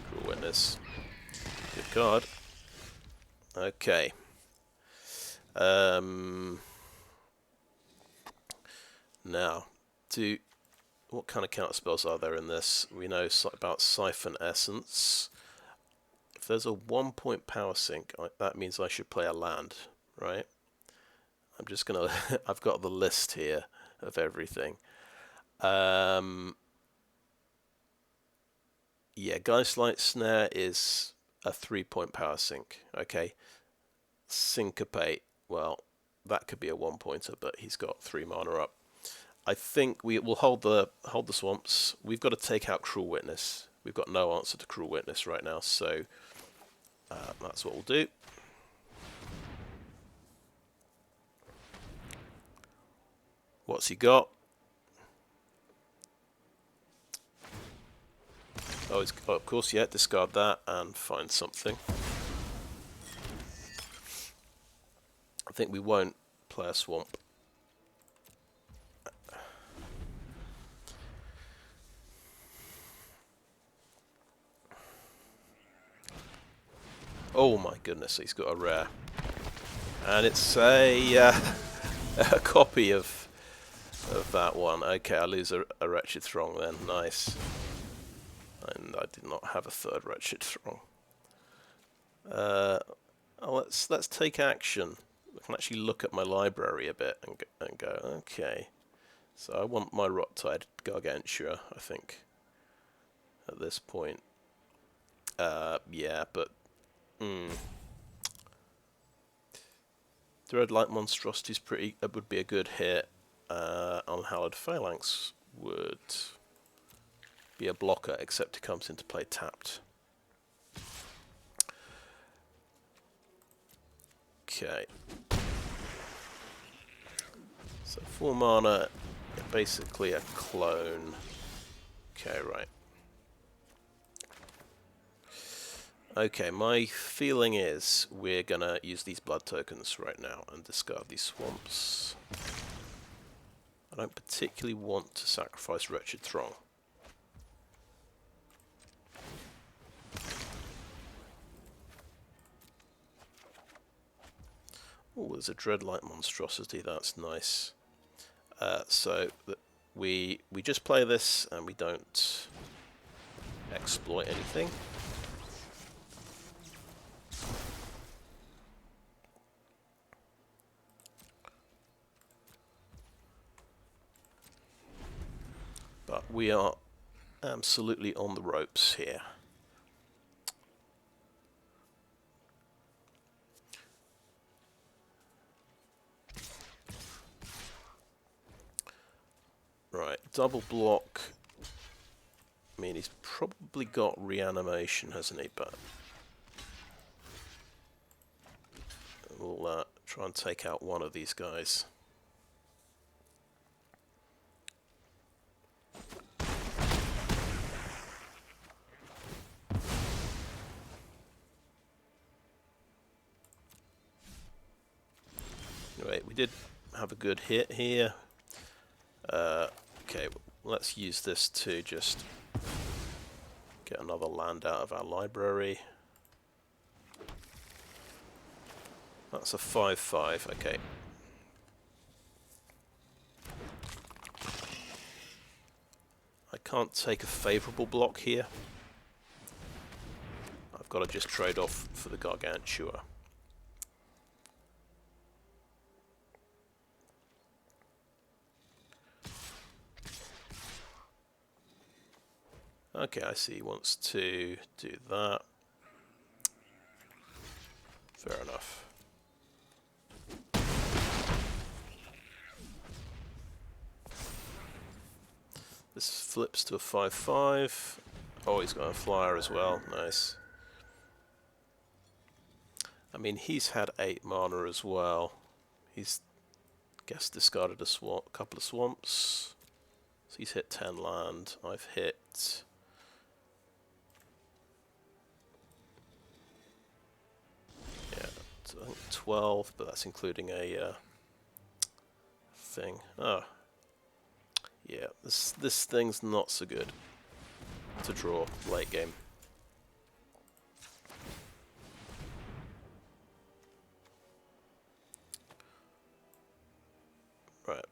Cruel Witness. Good card. Okay. Now, what kind of counterspells are there in this? We know about Siphon Essence. If there's a 1-point power sink, that means I should play a land, right? I'm just gonna... I've got the list here, of everything. Yeah, Geistlight Snare is a 3-point power sync. Okay, Syncopate, well, that could be a 1-pointer, but he's got 3 mana up. I think we will hold the swamps. We've got to take out Cruel Witness. We've got no answer to Cruel Witness right now, so that's what we'll do. What's he got? Oh, of course, yeah, discard that and find something. I think we won't play a swamp. Oh my goodness, he's got a rare. And it's a copy of that one. Okay, I lose a Wretched Throng then. Nice. And I did not have a third Wretched Throng. Let's take action. I can actually look at my library a bit and go, okay. So I want my Rot-Tide Gargantua, I think, at this point. Yeah, but... Dreadlight Monstrosity's would be a good hit. Unhallowed Phalanx would be a blocker, except it comes into play tapped. Okay. So 4 mana, basically a clone. Okay, right. Okay, my feeling is we're gonna use these blood tokens right now and discard these swamps. I don't particularly want to sacrifice Wretched Throng. Oh, there's a Dreadlight Monstrosity, that's nice. So we just play this and we don't exploit anything. But we are absolutely on the ropes here. Right, double block. I mean, he's probably got reanimation, hasn't he? But we'll try and take out one of these guys. Anyway, we did have a good hit here. Okay, let's use this to just get another land out of our library. That's a 5/5, okay. I can't take a favourable block here. I've got to just trade off for the Gargantua. Okay, I see he wants to do that. Fair enough. This flips to a 5/5. Oh, he's got a flyer as well. Nice. I mean, he's had 8 mana as well. He's, guess, discarded a couple of swamps. So he's hit 10 land. I've hit... yeah, I think 12, but that's including a thing. Oh. Yeah, this thing's not so good to draw late game. Right.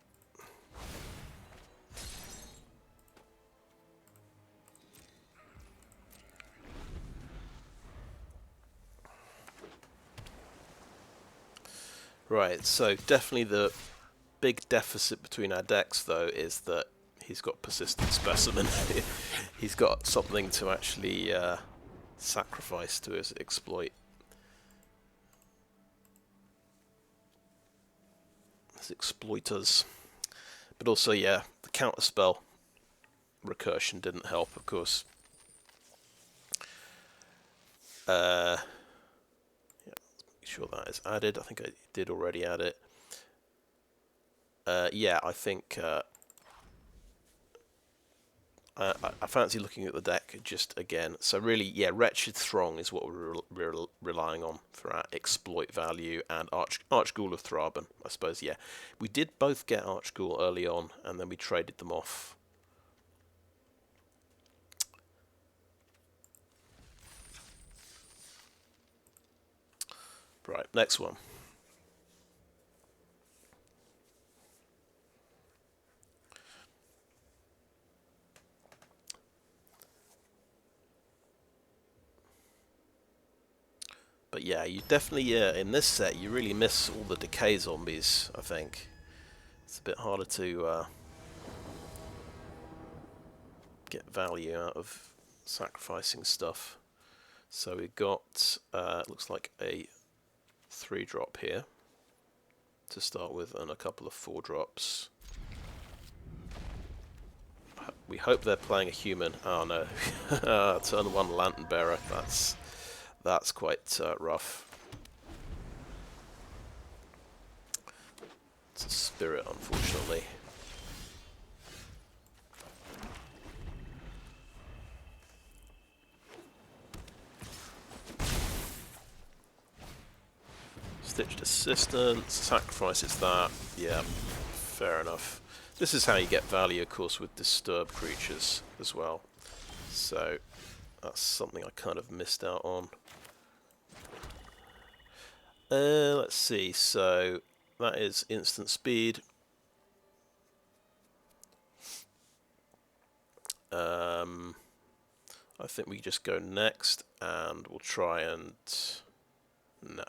Right, so definitely the big deficit between our decks, though, is that he's got persistent specimen. He's got something to actually sacrifice to his exploit. His exploiters. But also, yeah, the counterspell recursion didn't help, of course. Yeah, make sure that is added. I think I did already add it. Yeah, I think I fancy looking at the deck just again. So really, yeah, Wretched Throng is what we're relying on for our exploit value, and Archghoul of Thraben, I suppose. Yeah, we did both get Archghoul early on, and then we traded them off. Right, next one. But yeah, you definitely, in this set, you really miss all the decay zombies, I think. It's a bit harder to get value out of sacrificing stuff. So we got, looks like a 3-drop here to start with, and a couple of 4-drops. We hope they're playing a human. Oh no, turn 1 Lantern Bearer. That's quite rough. It's a spirit, unfortunately. Stitched Assistance, sacrifices that. Yeah, fair enough. This is how you get value, of course, with disturbed creatures as well. So that's something I kind of missed out on. Let's see, so that is instant speed. I think we just go next, and we'll try and... No.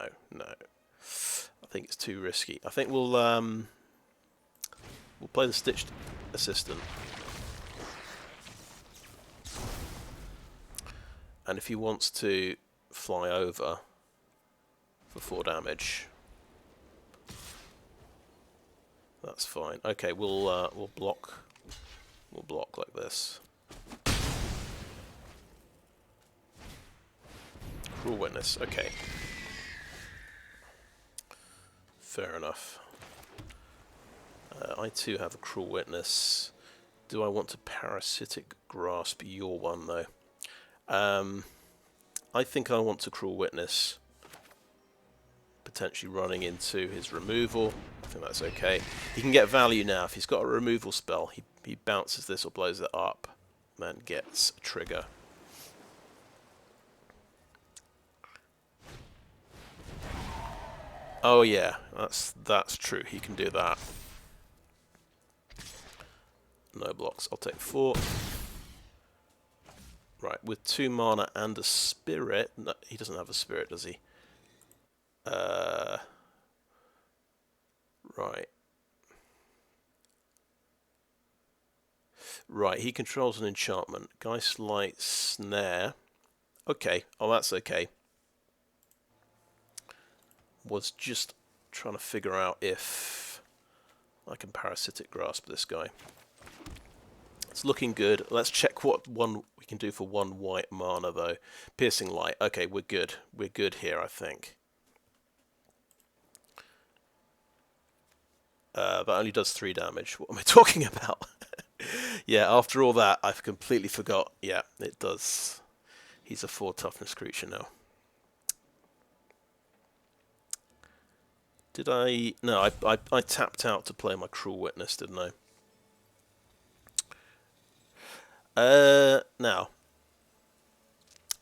I think it's too risky. I think we'll play the Stitched Assistant. And if he wants to fly over for 4 damage, that's fine. Okay, we'll block. We'll block like this. Cruel Witness. Okay. Fair enough. I too have a Cruel Witness. Do I want to Parasitic Grasp your one though? I think I want to Cruel Witness, potentially running into his removal. I think that's okay. He can get value now. If he's got a removal spell, he bounces this or blows it up and gets a trigger. Oh yeah, that's true. He can do that. No blocks. I'll take 4. Right, with 2 mana and a spirit. No, he doesn't have a spirit, does he? Right. Right, he controls an enchantment. Geistlight Snare. Okay, oh that's okay. Was just trying to figure out if I can Parasitic Grasp this guy. It's looking good. Let's check what one we can do for 1 white mana though. Piercing Light. Okay, we're good. We're good here, I think. That only does 3 damage. What am I talking about? Yeah, after all that, I've completely forgot. Yeah, it does. He's a 4 toughness creature now. Did I... No, I tapped out to play my Cruel Witness, didn't I? Now,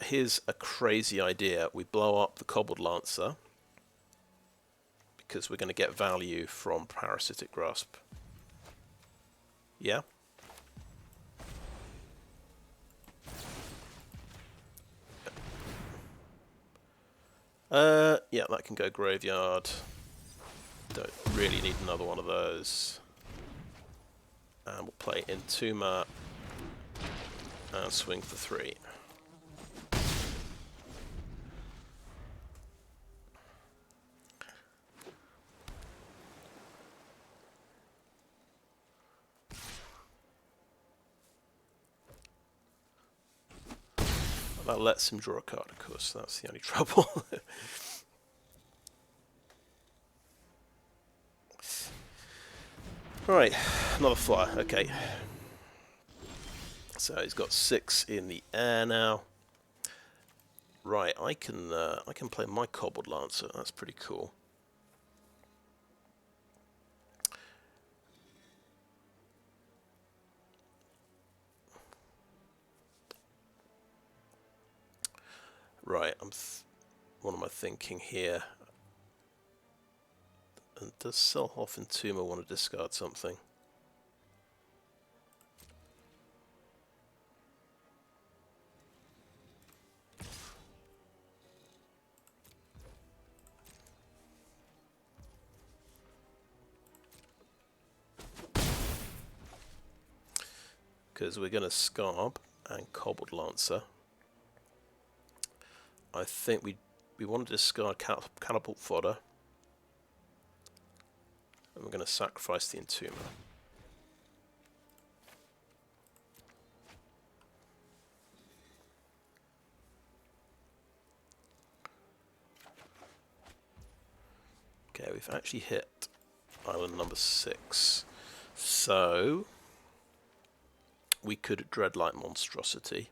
here's a crazy idea. We blow up the Cobbled Lancer, because we're going to get value from Parasitic Grasp. Yeah? Yeah, that can go graveyard. Don't really need another one of those. And we'll play entomber and swing for 3. That lets him draw a card, of course. That's the only trouble. Right, another flyer. Okay. So he's got 6 in the air now. Right, I can play my Cobbled Lancer. That's pretty cool. Right, what am I thinking here? And does Selhoff and Entomber want to discard something? Because we're going to Skaab and Cobbled Lancer. I think we want to discard catapult fodder. And we're going to sacrifice the Entomber. Okay, we've actually hit island number 6. So we could Dreadlight Monstrosity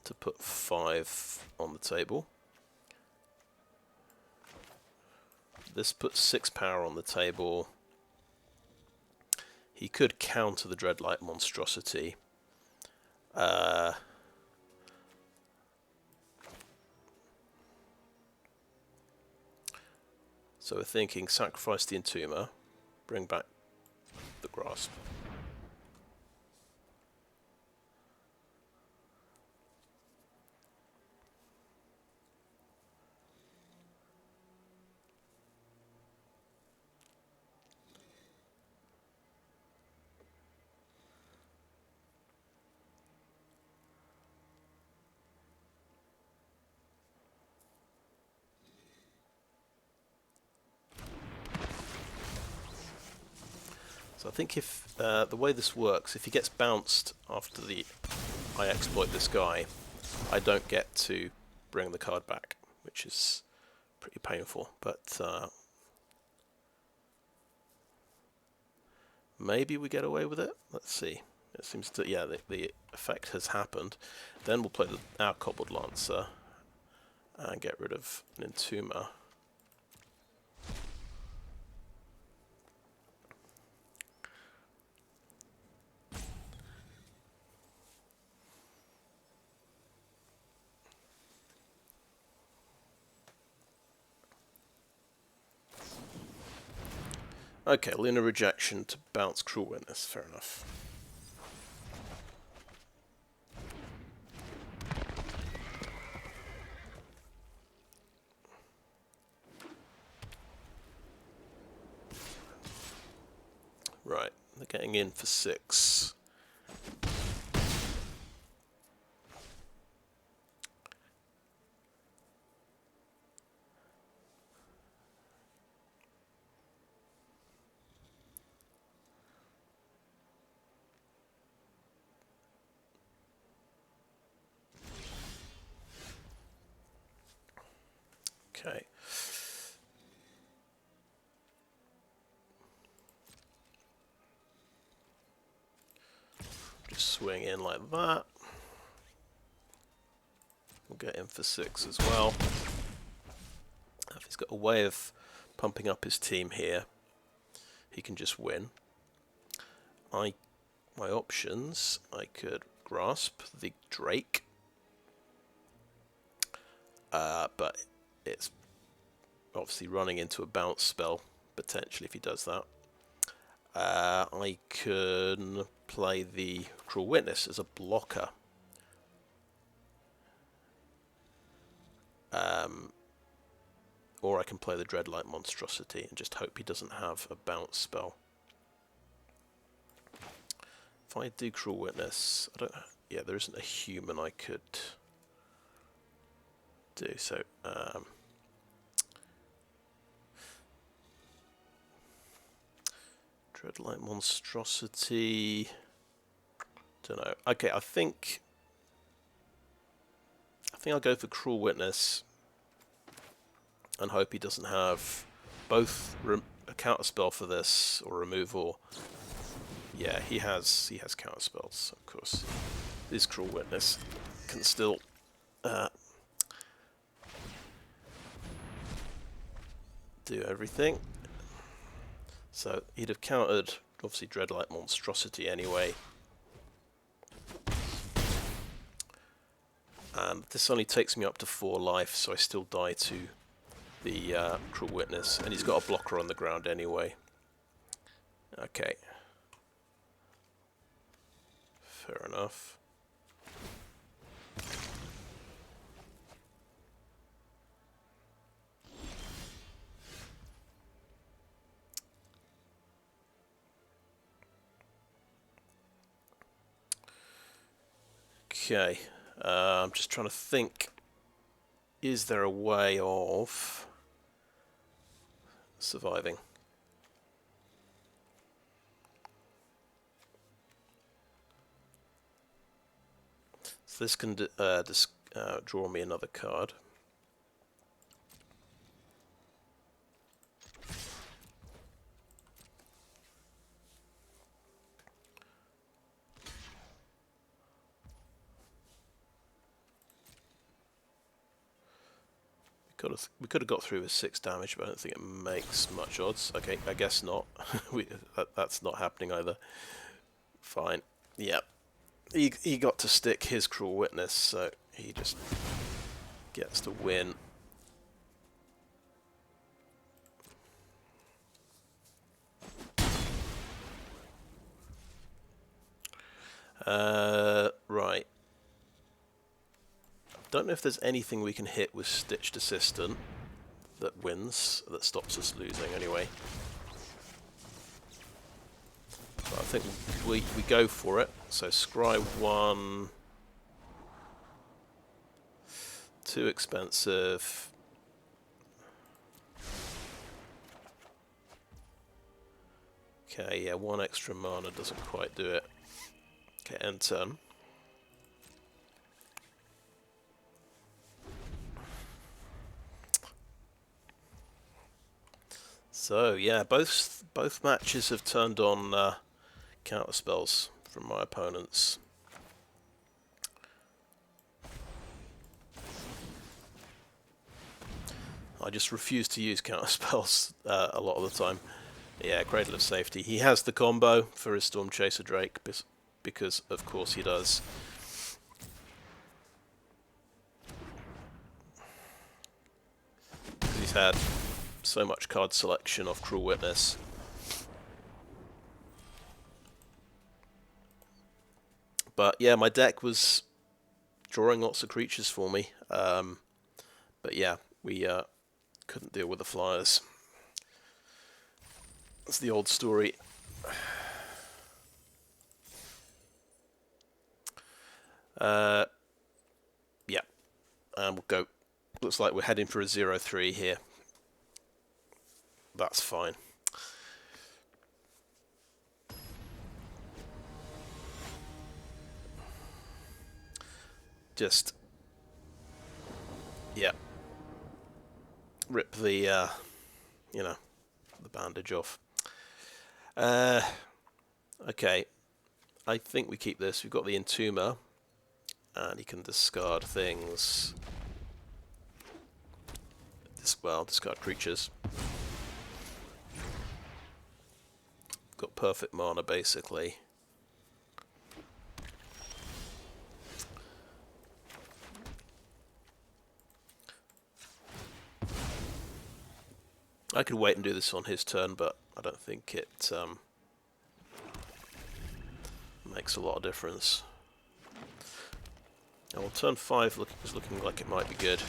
to put 5 on the table. This puts 6 power on the table. He could counter the Dreadlight Monstrosity. So we're thinking sacrifice the Entomber, bring back the Grasp. So I think if the way this works, if he gets bounced after I exploit this guy, I don't get to bring the card back, which is pretty painful. But maybe we get away with it. Let's see. It seems to, yeah, the effect has happened. Then we'll play our Cobbled Lancer and get rid of an Entomber. Okay, Lunar Rejection to bounce Cruel Witness, fair enough. Right, they're getting in for 6. Okay. Just swing in like that. We'll get in for 6 as well. If he's got a way of pumping up his team here, he can just win. My options, I could grasp the Drake, but it's obviously running into a bounce spell potentially if he does that. I can play the Cruel Witness as a blocker. or I can play the Dreadlight Monstrosity and just hope he doesn't have a bounce spell. If I do Cruel Witness, I don't. Yeah, there isn't a human I could do. So, Dreadlight Monstrosity. Don't know. Okay, I think I'll go for Cruel Witness and hope he doesn't have both a counter spell for this or removal. Yeah, he has counter spells, of course. This Cruel Witness can still do everything. So he'd have countered obviously Dreadlight Monstrosity anyway. And this only takes me up to 4 life, so I still die to the Cruel Witness, and he's got a blocker on the ground anyway. Okay. Fair enough. Okay. I'm just trying to think, is there a way of surviving? So this can draw me another card. We could have got through with 6 damage, but I don't think it makes much odds. Okay, I guess not. That's not happening either. Fine. Yep. He got to stick his Cruel Witness, so he just gets to win. Right. Don't know if there's anything we can hit with Stitched Assistant that wins, that stops us losing anyway. But I think we go for it. So Scry 1, too expensive. Okay, yeah, 1 extra mana doesn't quite do it. Okay, end turn. So yeah, both matches have turned on counter spells from my opponents. I just refuse to use counter spells a lot of the time. Yeah, Cradle of Safety. He has the combo for his Storm Chaser Drake because of course he does. He's had so much card selection off Cruel Witness. But yeah, my deck was drawing lots of creatures for me. But yeah, we couldn't deal with the flyers. That's the old story. Yeah, and we'll go. Looks like we're heading for a 0-3 here. That's fine. Just, yeah, rip the, you know, the bandage off. Okay, I think we keep this. We've got the entomber, and he can discard things. Well, discard creatures. Got perfect mana, basically. I could wait and do this on his turn, but I don't think it makes a lot of difference. Oh, well, turn 5 is looking like it might be good.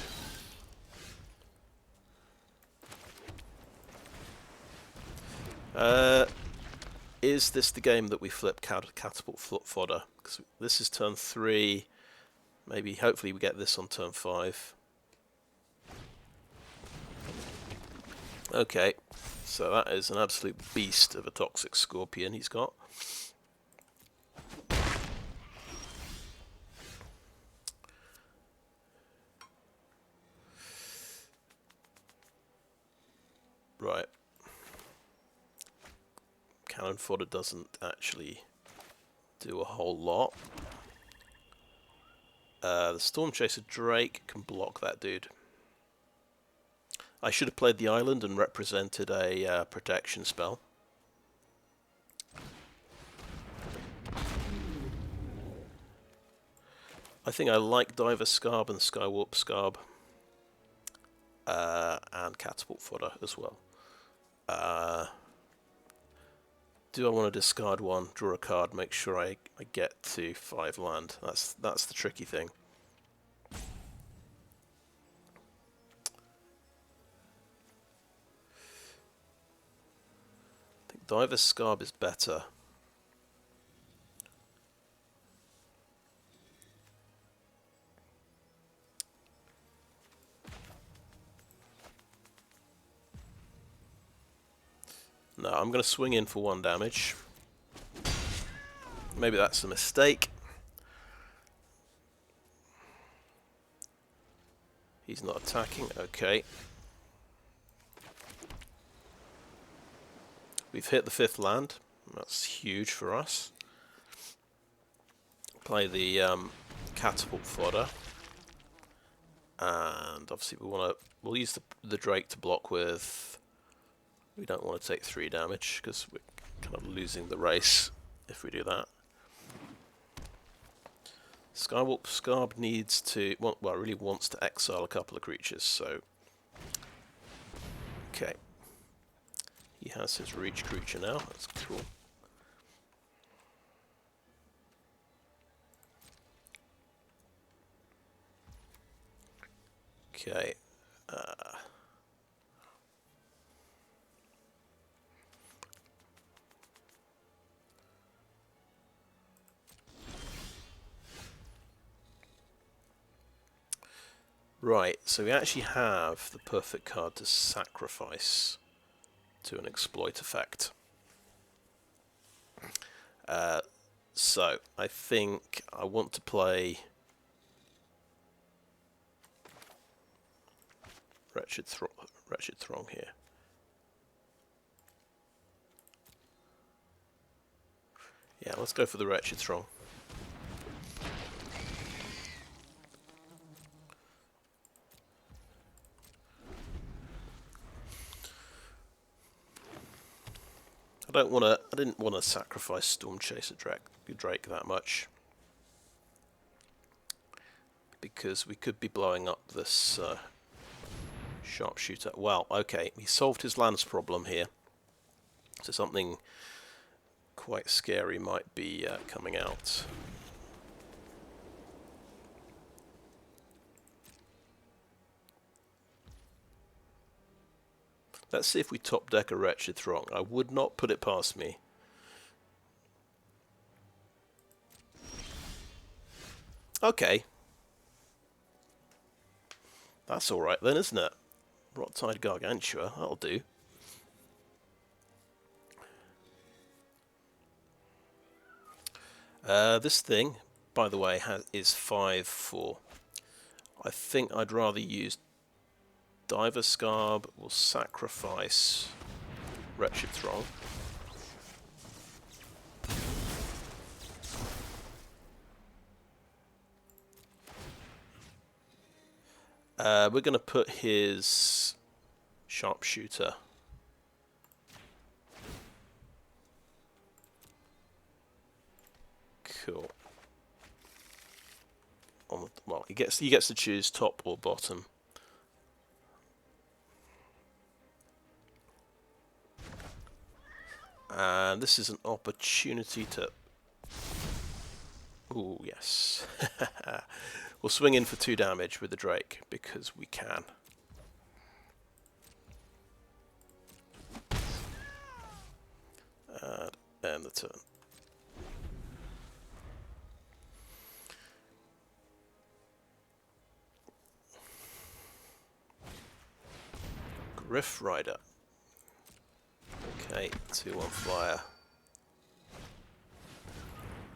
Is this the game that we flip catapult fodder? Because this is turn 3. Maybe, hopefully, we get this on turn 5. Okay, so that is an absolute beast of a toxic scorpion he's got. Right. Cannon fodder doesn't actually do a whole lot. The Storm Chaser Drake can block that dude. I should have played the island and represented a protection spell. I think I like Diver Skaab and Skywarp Skaab. And Catapult Fodder as well. Do I want to discard one, draw a card, make sure I get to 5 land? That's the tricky thing. I think Diver Skaab is better. No, I'm going to swing in for 1 damage. Maybe that's a mistake. He's not attacking. Okay. We've hit the 5th land. That's huge for us. Play the catapult fodder. And obviously we'll use the Drake to block with. We don't want to take 3 damage because we're kind of losing the race if we do that. Skywarp Skaab needs to, well, really wants to exile a couple of creatures, so. Okay. He has his reach creature now, that's cool. Okay. Right, so we actually have the perfect card to sacrifice to an exploit effect. So, I think I want to play Wretched Throng here. Yeah, let's go for the Wretched Throng. I didn't want to sacrifice Storm Chaser Drake that much, because we could be blowing up this sharpshooter. Well, okay, he solved his lands problem here, so something quite scary might be coming out. Let's see if we top deck a Wretched Throng. I would not put it past me. Okay. That's alright then, isn't it? Rottide Gargantua, that'll do. This thing, by the way, is 5/4. I think I'd rather use Diver Skaab. Will sacrifice Wretched Throng. We're going to put his sharpshooter. Cool. Well, he gets to choose top or bottom. And this is an opportunity to. Ooh, yes. We'll swing in for 2 damage with the Drake because we can. End the turn. Griff Rider. Okay, 2/1 flyer.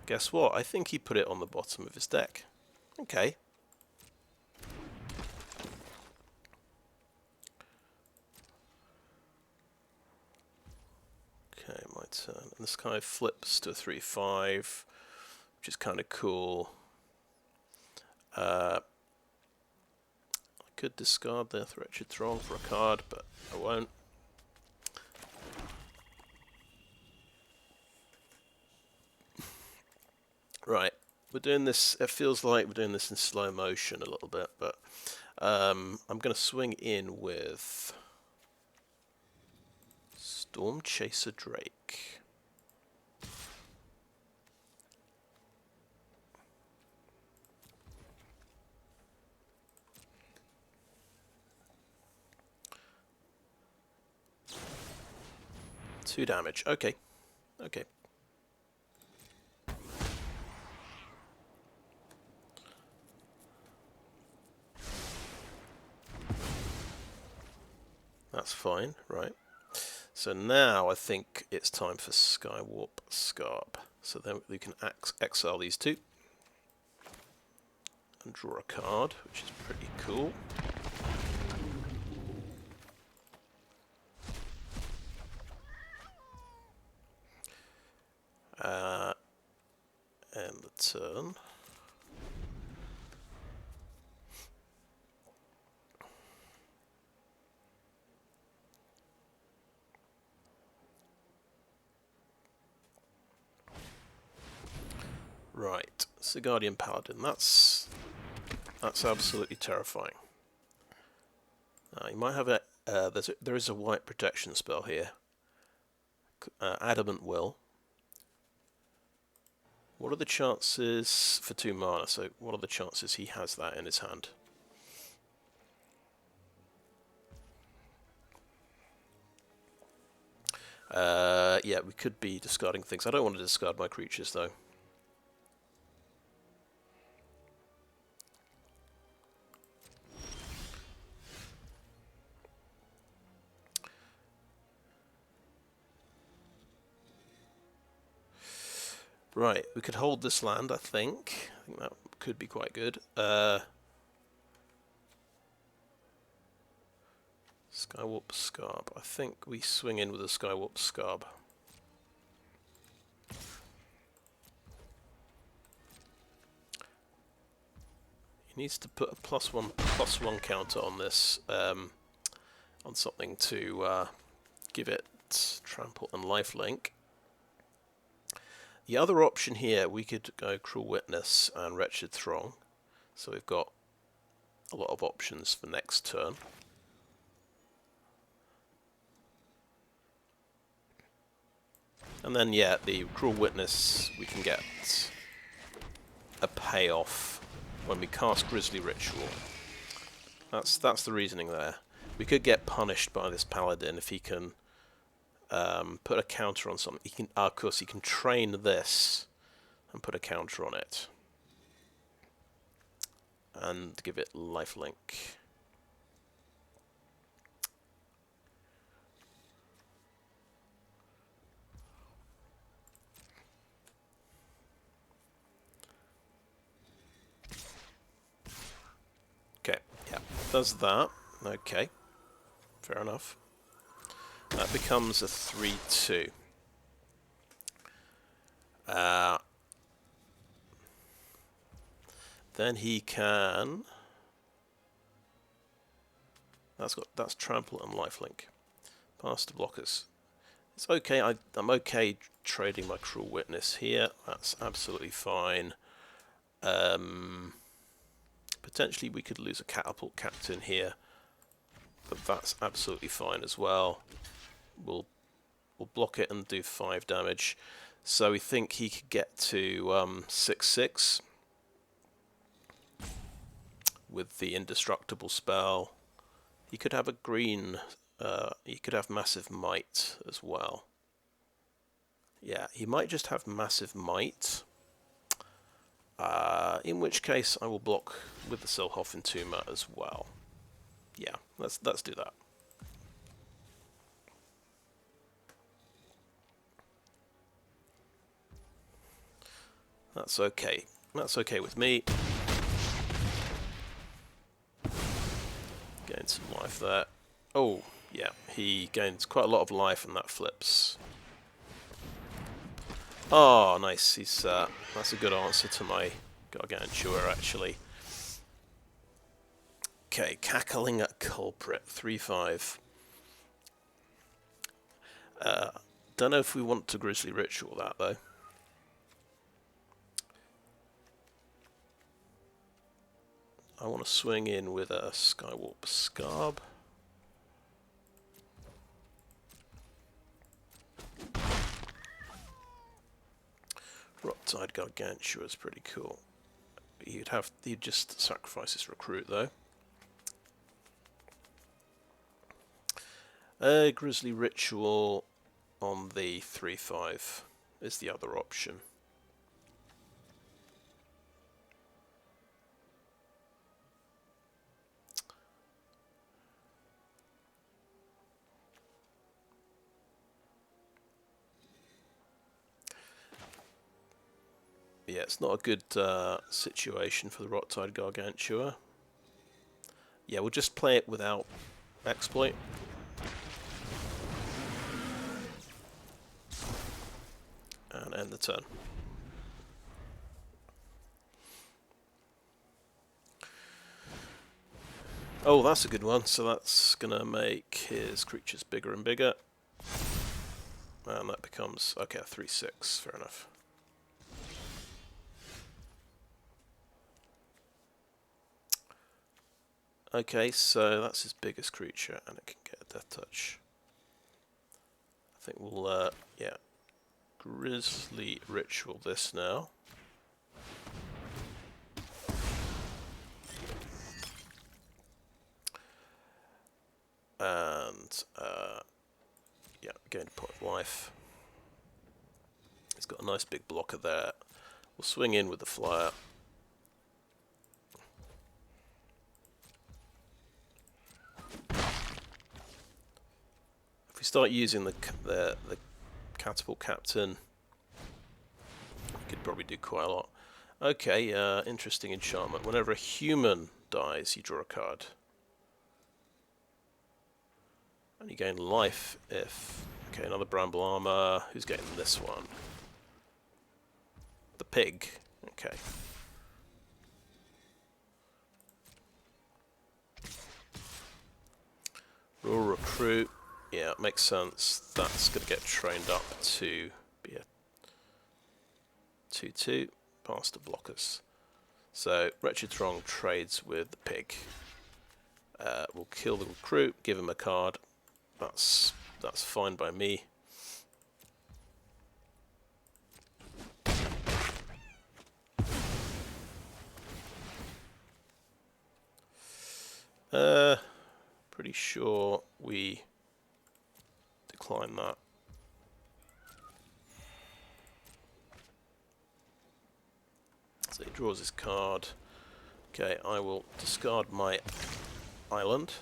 Guess what? I think he put it on the bottom of his deck. Okay. Okay, my turn. And this guy flips to a 3/5, which is kind of cool. I could discard the Wretched Throng for a card, but I won't. Right, we're doing this, it feels like we're doing this in slow motion a little bit, but I'm going to swing in with Storm Chaser Drake. Two damage, okay, okay. That's fine, right. So now I think it's time for Skywarp Skaab. So then we can exile these two and draw a card, which is pretty cool. End the turn. Right, Guardian Paladin. That's absolutely terrifying. You might have a there is a white protection spell here. Adamant Will. What are the chances for 2 mana? So what are the chances he has that in his hand? Yeah, we could be discarding things. I don't want to discard my creatures though. Right, we could hold this land, I think. I think that could be quite good. Skywarp Skaab. I think we swing in with a Skywarp Skaab. He needs to put a +1/+1 counter on this, on something to give it trample and lifelink. The other option here, we could go Cruel Witness and Wretched Throng. So we've got a lot of options for next turn. And then, yeah, the Cruel Witness, we can get a payoff when we cast Grisly Ritual. That's the reasoning there. We could get punished by this Paladin if he can put a counter on something. He can, of course, he can train this and put a counter on it. And give it lifelink. Okay, yeah, does that. Okay, fair enough. That becomes a 3/2. Then he can. That's trample and lifelink. Pass to blockers. It's okay. I'm okay trading my Cruel Witness here. That's absolutely fine. Potentially we could lose a Catapult Captain here, but that's absolutely fine as well. We'll block it and do 5 damage. So we think he could get to 6/6 with the indestructible spell. He could have a green. He could have massive might as well. Yeah, he might just have massive might. In which case I will block with the selhoff entomber as well. Yeah, let's do that. That's okay. That's okay with me. Gain some life there. Oh, yeah, he gains quite a lot of life and that flips. Oh, nice. He's that's a good answer to my gargantua, actually. Okay, cackling at culprit, 3/5. Don't know if we want to grizzly ritual that though. I want to swing in with a Skywarp Skaab. Riptide Gargantua is pretty cool. He'd just sacrifice his recruit though. Grizzly Ritual on the 3/5 is the other option. Yeah, it's not a good situation for the Riptide Gargantua. Yeah, we'll just play it without exploit. And end the turn. Oh, that's a good one. So that's going to make his creatures bigger and bigger. And that becomes, okay, a 3/6, fair enough. Okay, so that's his biggest creature, and it can get a death touch. I think we'll, yeah, Grizzly Ritual this now. And, yeah, gain a point of life. It's got a nice big blocker there. We'll swing in with the flyer. If we start using the catapult captain, we could probably do quite a lot. Okay, interesting enchantment. Whenever a human dies, you draw a card. And you gain life if... Okay, another bramble armor. Who's getting this one? The pig. Okay. Rural recruit. Yeah, it makes sense. That's going to get trained up to be a 2/2 past the blockers. So Wretched Throng trades with the pig. We'll kill the recruit, give him a card. That's fine by me. Pretty sure we decline that. So he draws his card. Okay, I will discard my island.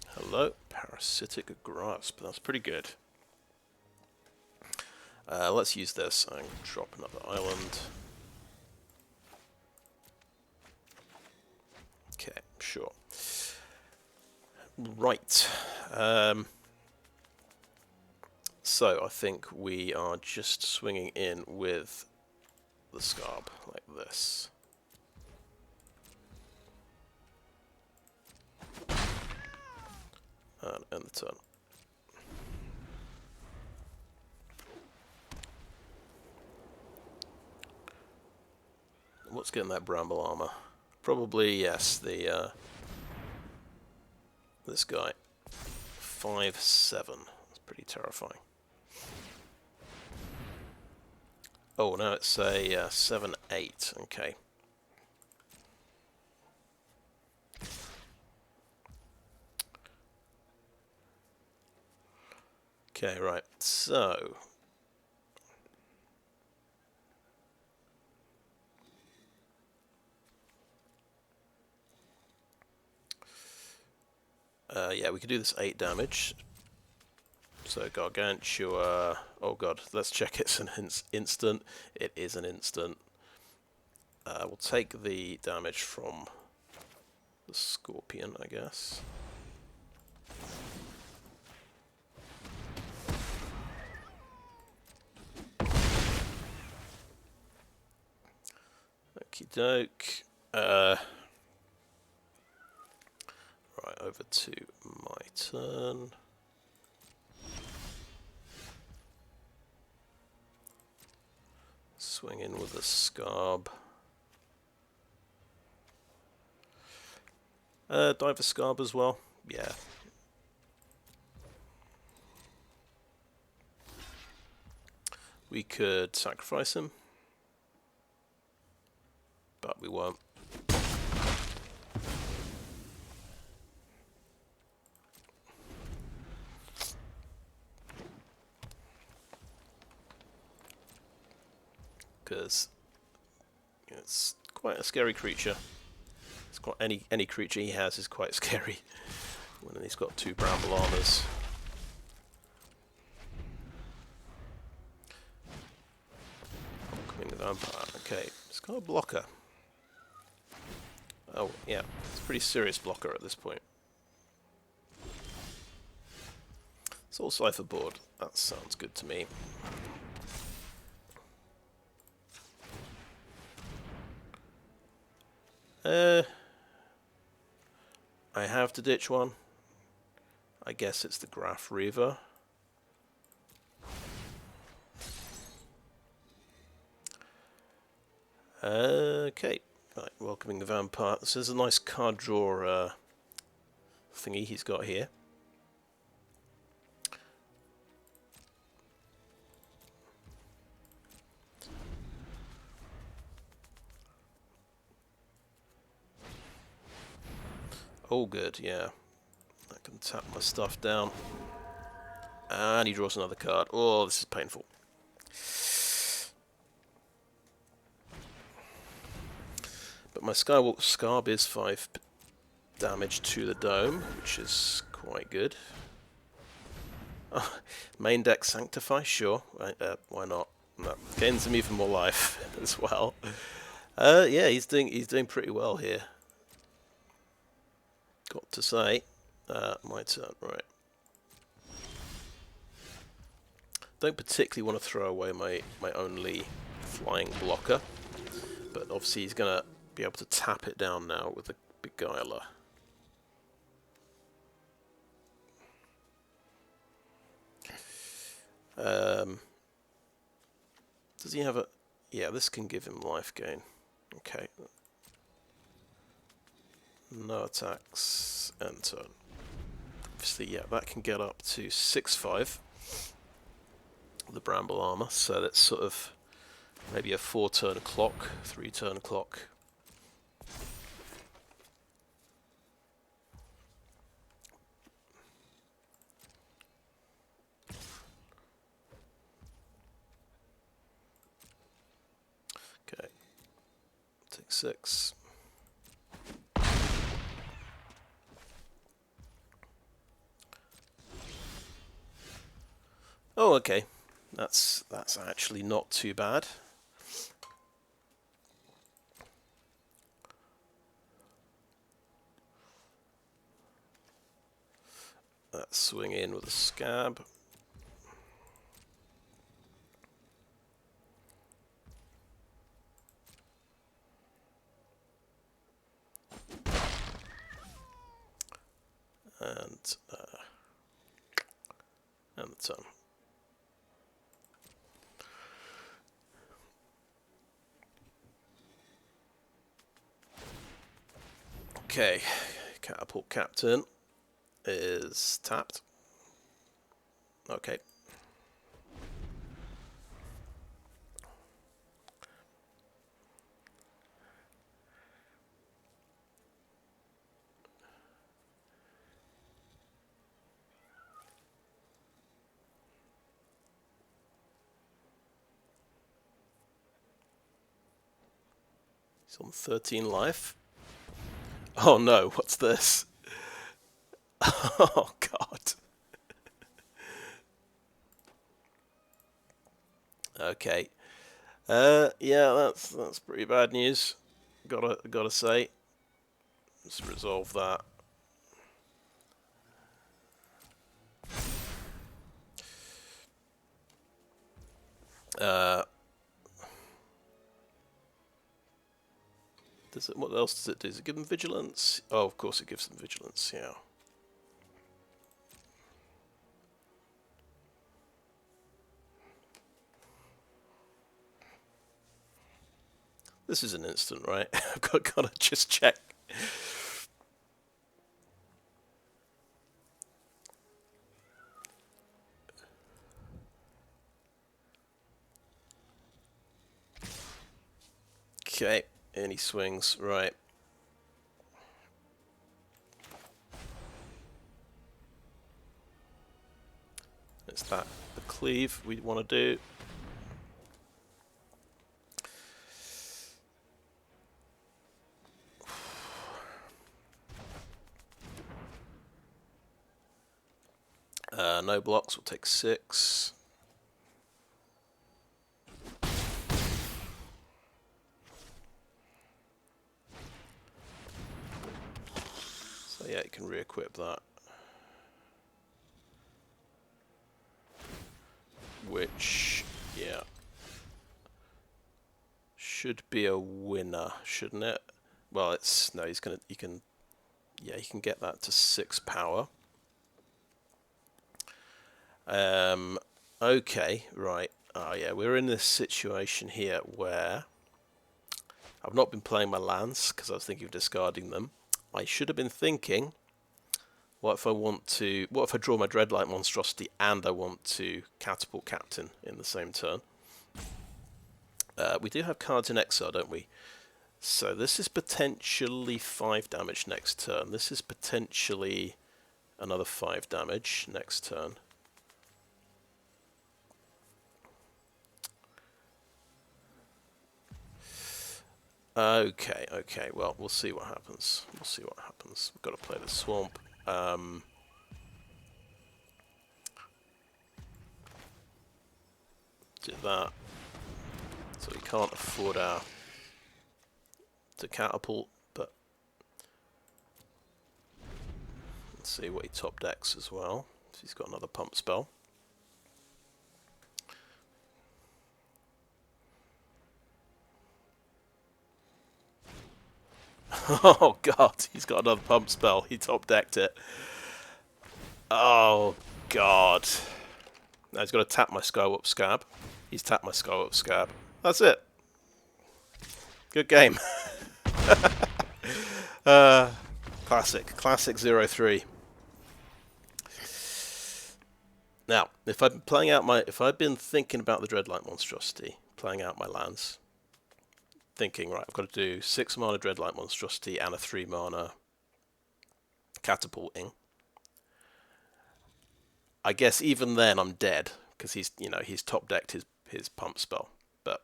Hello, parasitic grasp. That's pretty good. Let's use this and drop another island. Okay, sure. Right. So I think we are just swinging in with the Skaab like this. And end the turn. What's getting that bramble armor? Probably, yes, the this guy. 5/7. That's pretty terrifying. Oh, now it's a 7/8. Okay. Okay, right. So yeah, we could do this 8 damage. So Gargantua. Oh god, let's check it's an instant. It is an instant. We'll take the damage from the scorpion, I guess. Okie doke. Right, over to my turn. Swing in with a Skaab. Dive a Skaab as well. Yeah. We could sacrifice him, but we won't. Because it's quite a scary creature. It's quite any creature he has is quite scary. When he's got 2 bramble armors. Welcoming the vampire. Okay, it's got a blocker. Oh yeah, it's a pretty serious blocker at this point. Soulcipher board. That sounds good to me. I have to ditch one. I guess it's the Graph Reaver. Okay, right, welcoming the vampire. This is a nice card draw thingy he's got here. Oh good, yeah. I can tap my stuff down. And he draws another card. Oh, this is painful. But my Skaab is 5 damage to the dome, which is quite good. Oh, main deck sanctify, sure. Why not? That gains him even more life as well. Yeah, he's doing pretty well here. Got to say, my turn, right. Don't particularly want to throw away my only flying blocker, but obviously he's going to be able to tap it down now with the Beguiler. Does he have a... Yeah, this can give him life gain. Okay. No attacks, and turn. Obviously, yeah, that can get up to 6/5. The bramble armor, so that's sort of maybe a 4-turn clock, 3-turn clock. Okay, take 6. Oh, okay. That's actually not too bad. Let's swing in with a Skaab. And the turn. Okay, Catapult Captain is tapped. Okay. He's on 13 life. Oh no, what's this? Oh god. Okay. Yeah, that's pretty bad news. Gotta say. Let's resolve that. What else does it do? Does it give them vigilance? Oh, of course it gives them vigilance, yeah. This is an instant, right? I've gotta just check. Okay, any swings, right. It's that, the cleave we want to do. No blocks, we'll take 6. So yeah, you can re-equip that. Which, yeah, should be a winner, shouldn't it? Well, it's, no, you can get that to 6 power. Okay, right. Oh yeah, we're in this situation here where I've not been playing my lands because I was thinking of discarding them. I should have been thinking, what if I draw my Dreadlight Monstrosity and I want to Catapult Captain in the same turn? We do have cards in exile, don't we? So this is potentially 5 damage next turn. This is potentially another 5 damage next turn. Okay, well, we'll see what happens. We've got to play the swamp. Do that. So we can't afford to catapult, but let's see what he top decks as well. So he's got another pump spell. Oh god, he's got another pump spell. He top decked it. Oh god. Now he's got to tap my Skywalk Skaab. He's tapped my Skywalk Skaab. That's it. Good game. Classic 0-3. Now, if I've been thinking about the Dreadlight Monstrosity, playing out my lands, thinking, right, I've got to do 6 mana Dreadlight Monstrosity and a 3 mana catapulting. I guess even then I'm dead because he's top decked his pump spell. But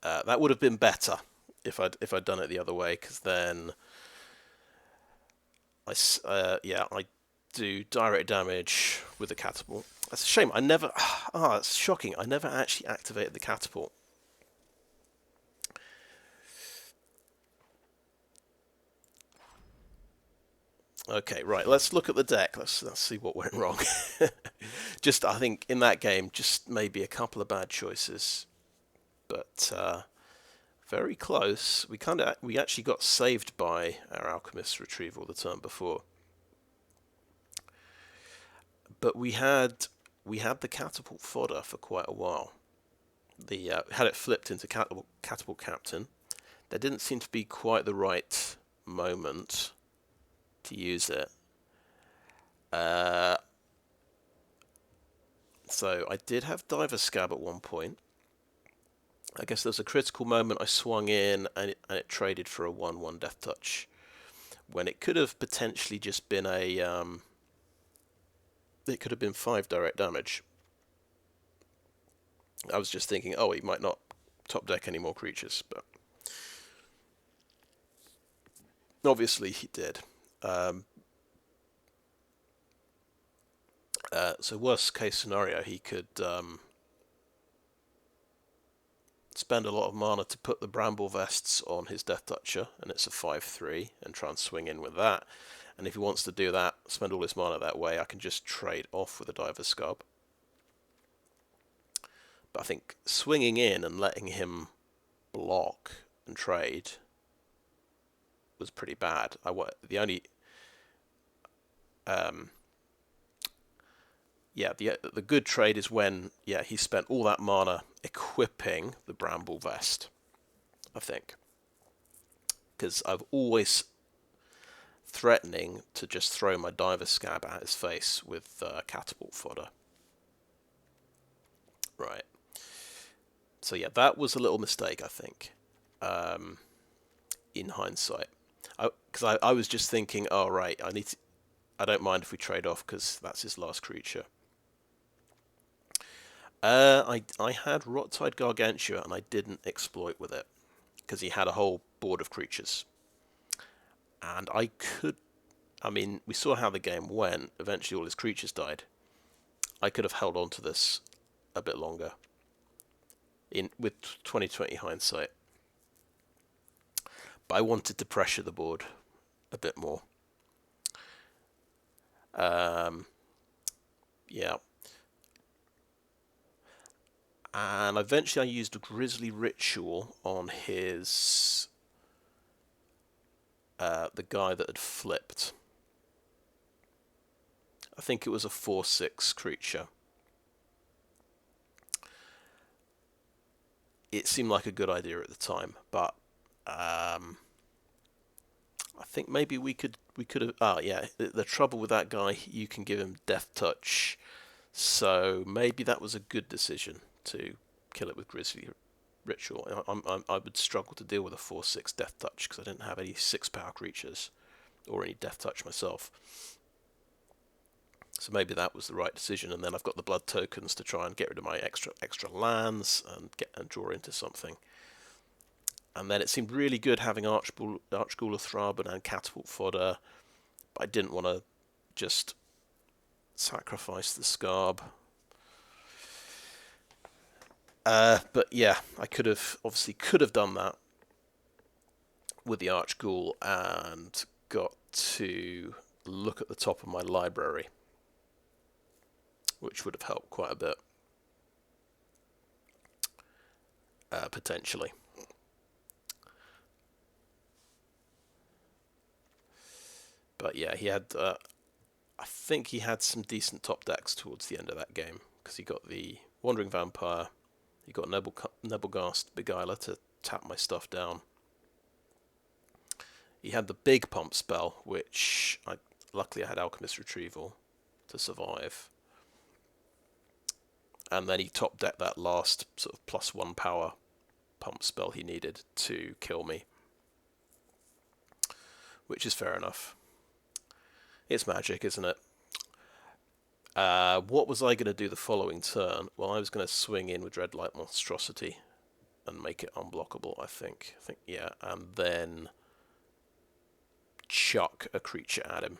that would have been better if I'd done it the other way, because then I do direct damage with the catapult. That's a shame. I never. It's shocking. I never actually activated the catapult. Okay, right. Let's look at the deck. Let's see what went wrong. I think in that game, just maybe a couple of bad choices, but very close. We actually got saved by our Alchemist's Retrieval the turn before, but we had the catapult fodder for quite a while. Had it flipped into catapult captain. There didn't seem to be quite the right moment to use it. So I did have Diver Skaab at one point. I guess there was a critical moment. I swung in and it traded for a 1/1 Death Touch, when it could have potentially just been it could have been 5 direct damage. I was just thinking, oh, he might not top deck any more creatures, but Obviously he did. So worst case scenario, he could spend a lot of mana to put the bramble vests on his Death Toucher, and it's a 5/3, and try and swing in with that. And if he wants to do that, spend all his mana that way, I can just trade off with a Diver's Skaab. But I think swinging in and letting him block and trade was pretty bad. The only the good trade is when he spent all that mana equipping the bramble vest, I think, because I've always threatening to just throw my Diver's Skaab at his face with catapult fodder. Right. So yeah, that was a little mistake, I think, in hindsight. Because I was just thinking, oh right, I don't mind if we trade off because that's his last creature. I had Rot-Tide Gargantua and I didn't exploit with it because he had a whole board of creatures, and we saw how the game went. Eventually, all his creatures died. I could have held on to this a bit longer. With 2020 hindsight, but I wanted to pressure the board a bit more. Yeah. And eventually I used a Grisly Ritual on his the guy that had flipped. I think it was a 4/6 creature. It seemed like a good idea at the time, but I think maybe we could have. The trouble with that guy, you can give him Death Touch, so maybe that was a good decision to kill it with Grisly Ritual. I would struggle to deal with a 4/6 Death Touch because I didn't have any 6-power creatures or any Death Touch myself. So maybe that was the right decision, and then I've got the blood tokens to try and get rid of my extra lands and draw into something. And then it seemed really good having Archghoul of Thraben and Catapult Fodder, but I didn't want to just sacrifice the Skaab. But yeah, I could have done that with the Archghoul and got to look at the top of my library, which would have helped quite a bit, potentially. But yeah, he had. I think he had some decent top decks towards the end of that game because he got the Wandering Vampire, he got Nebelgast Beguiler to tap my stuff down. He had the big pump spell, which luckily I had Alchemist Retrieval to survive. And then he top decked that last sort of +1 power pump spell he needed to kill me, which is fair enough. It's Magic, isn't it? What was I going to do the following turn? Well, I was going to swing in with Dreadlight Monstrosity and make it unblockable, I think. Yeah, and then chuck a creature at him.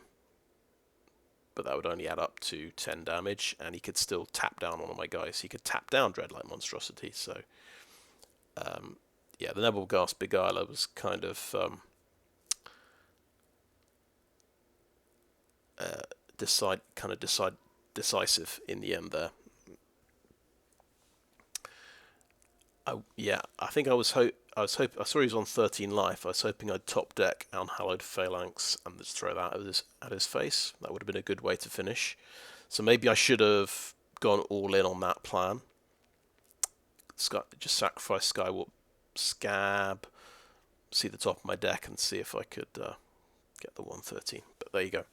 But that would only add up to 10 damage, and he could still tap down one of my guys. He could tap down Dreadlight Monstrosity, so... the Nebelgast Beguiler was kind of... decisive in the end there. I think I saw he was on 13 life. I was hoping I'd top deck Unhallowed Phalanx and just throw that at his face. That would have been a good way to finish. So maybe I should have gone all in on that plan. Just sacrifice Skaab, see the top of my deck and see if I could get the 113. But there you go.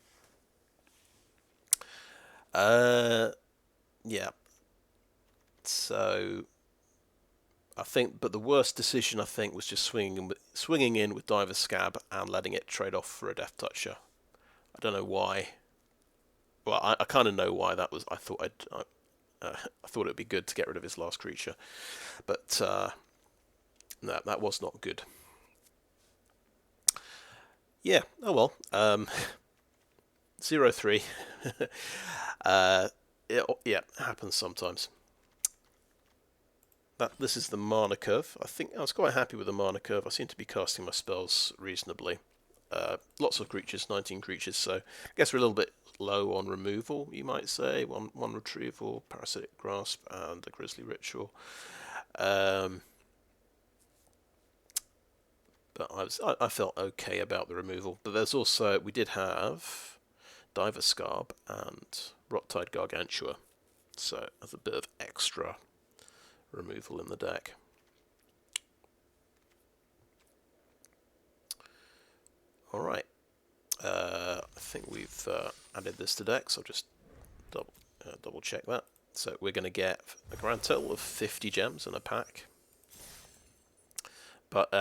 So I think, but the worst decision I think was just swinging in with Diver's Skaab and letting it trade off for a Death Toucher. I don't know why. Well, I kind of know why that was. I thought it would be good to get rid of his last creature, but no, that was not good. Yeah. Oh well. 0-3. Yeah, happens sometimes. This is the mana curve. I think I was quite happy with the mana curve. I seem to be casting my spells reasonably. Lots of creatures, 19 creatures, so I guess we're a little bit low on removal, you might say. One retrieval, parasitic grasp, and a grisly ritual. Um, but I felt okay about the removal. But there's also, we did have Diver Skaab and Rot-Tide Gargantua, so there's a bit of extra removal in the deck. Alright, I think we've added this to deck, so I'll just double check that. So we're going to get a grand total of 50 gems in a pack. But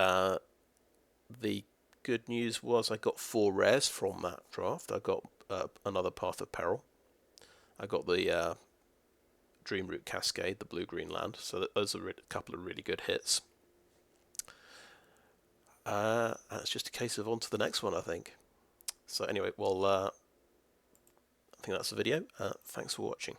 the good news was I got 4 rares from that draft. I got another Path of Peril. I got the Dreamroot Cascade, the blue-green land. So those are a couple of really good hits. And it's just a case of on to the next one, I think. So anyway, well, I think that's the video. Thanks for watching.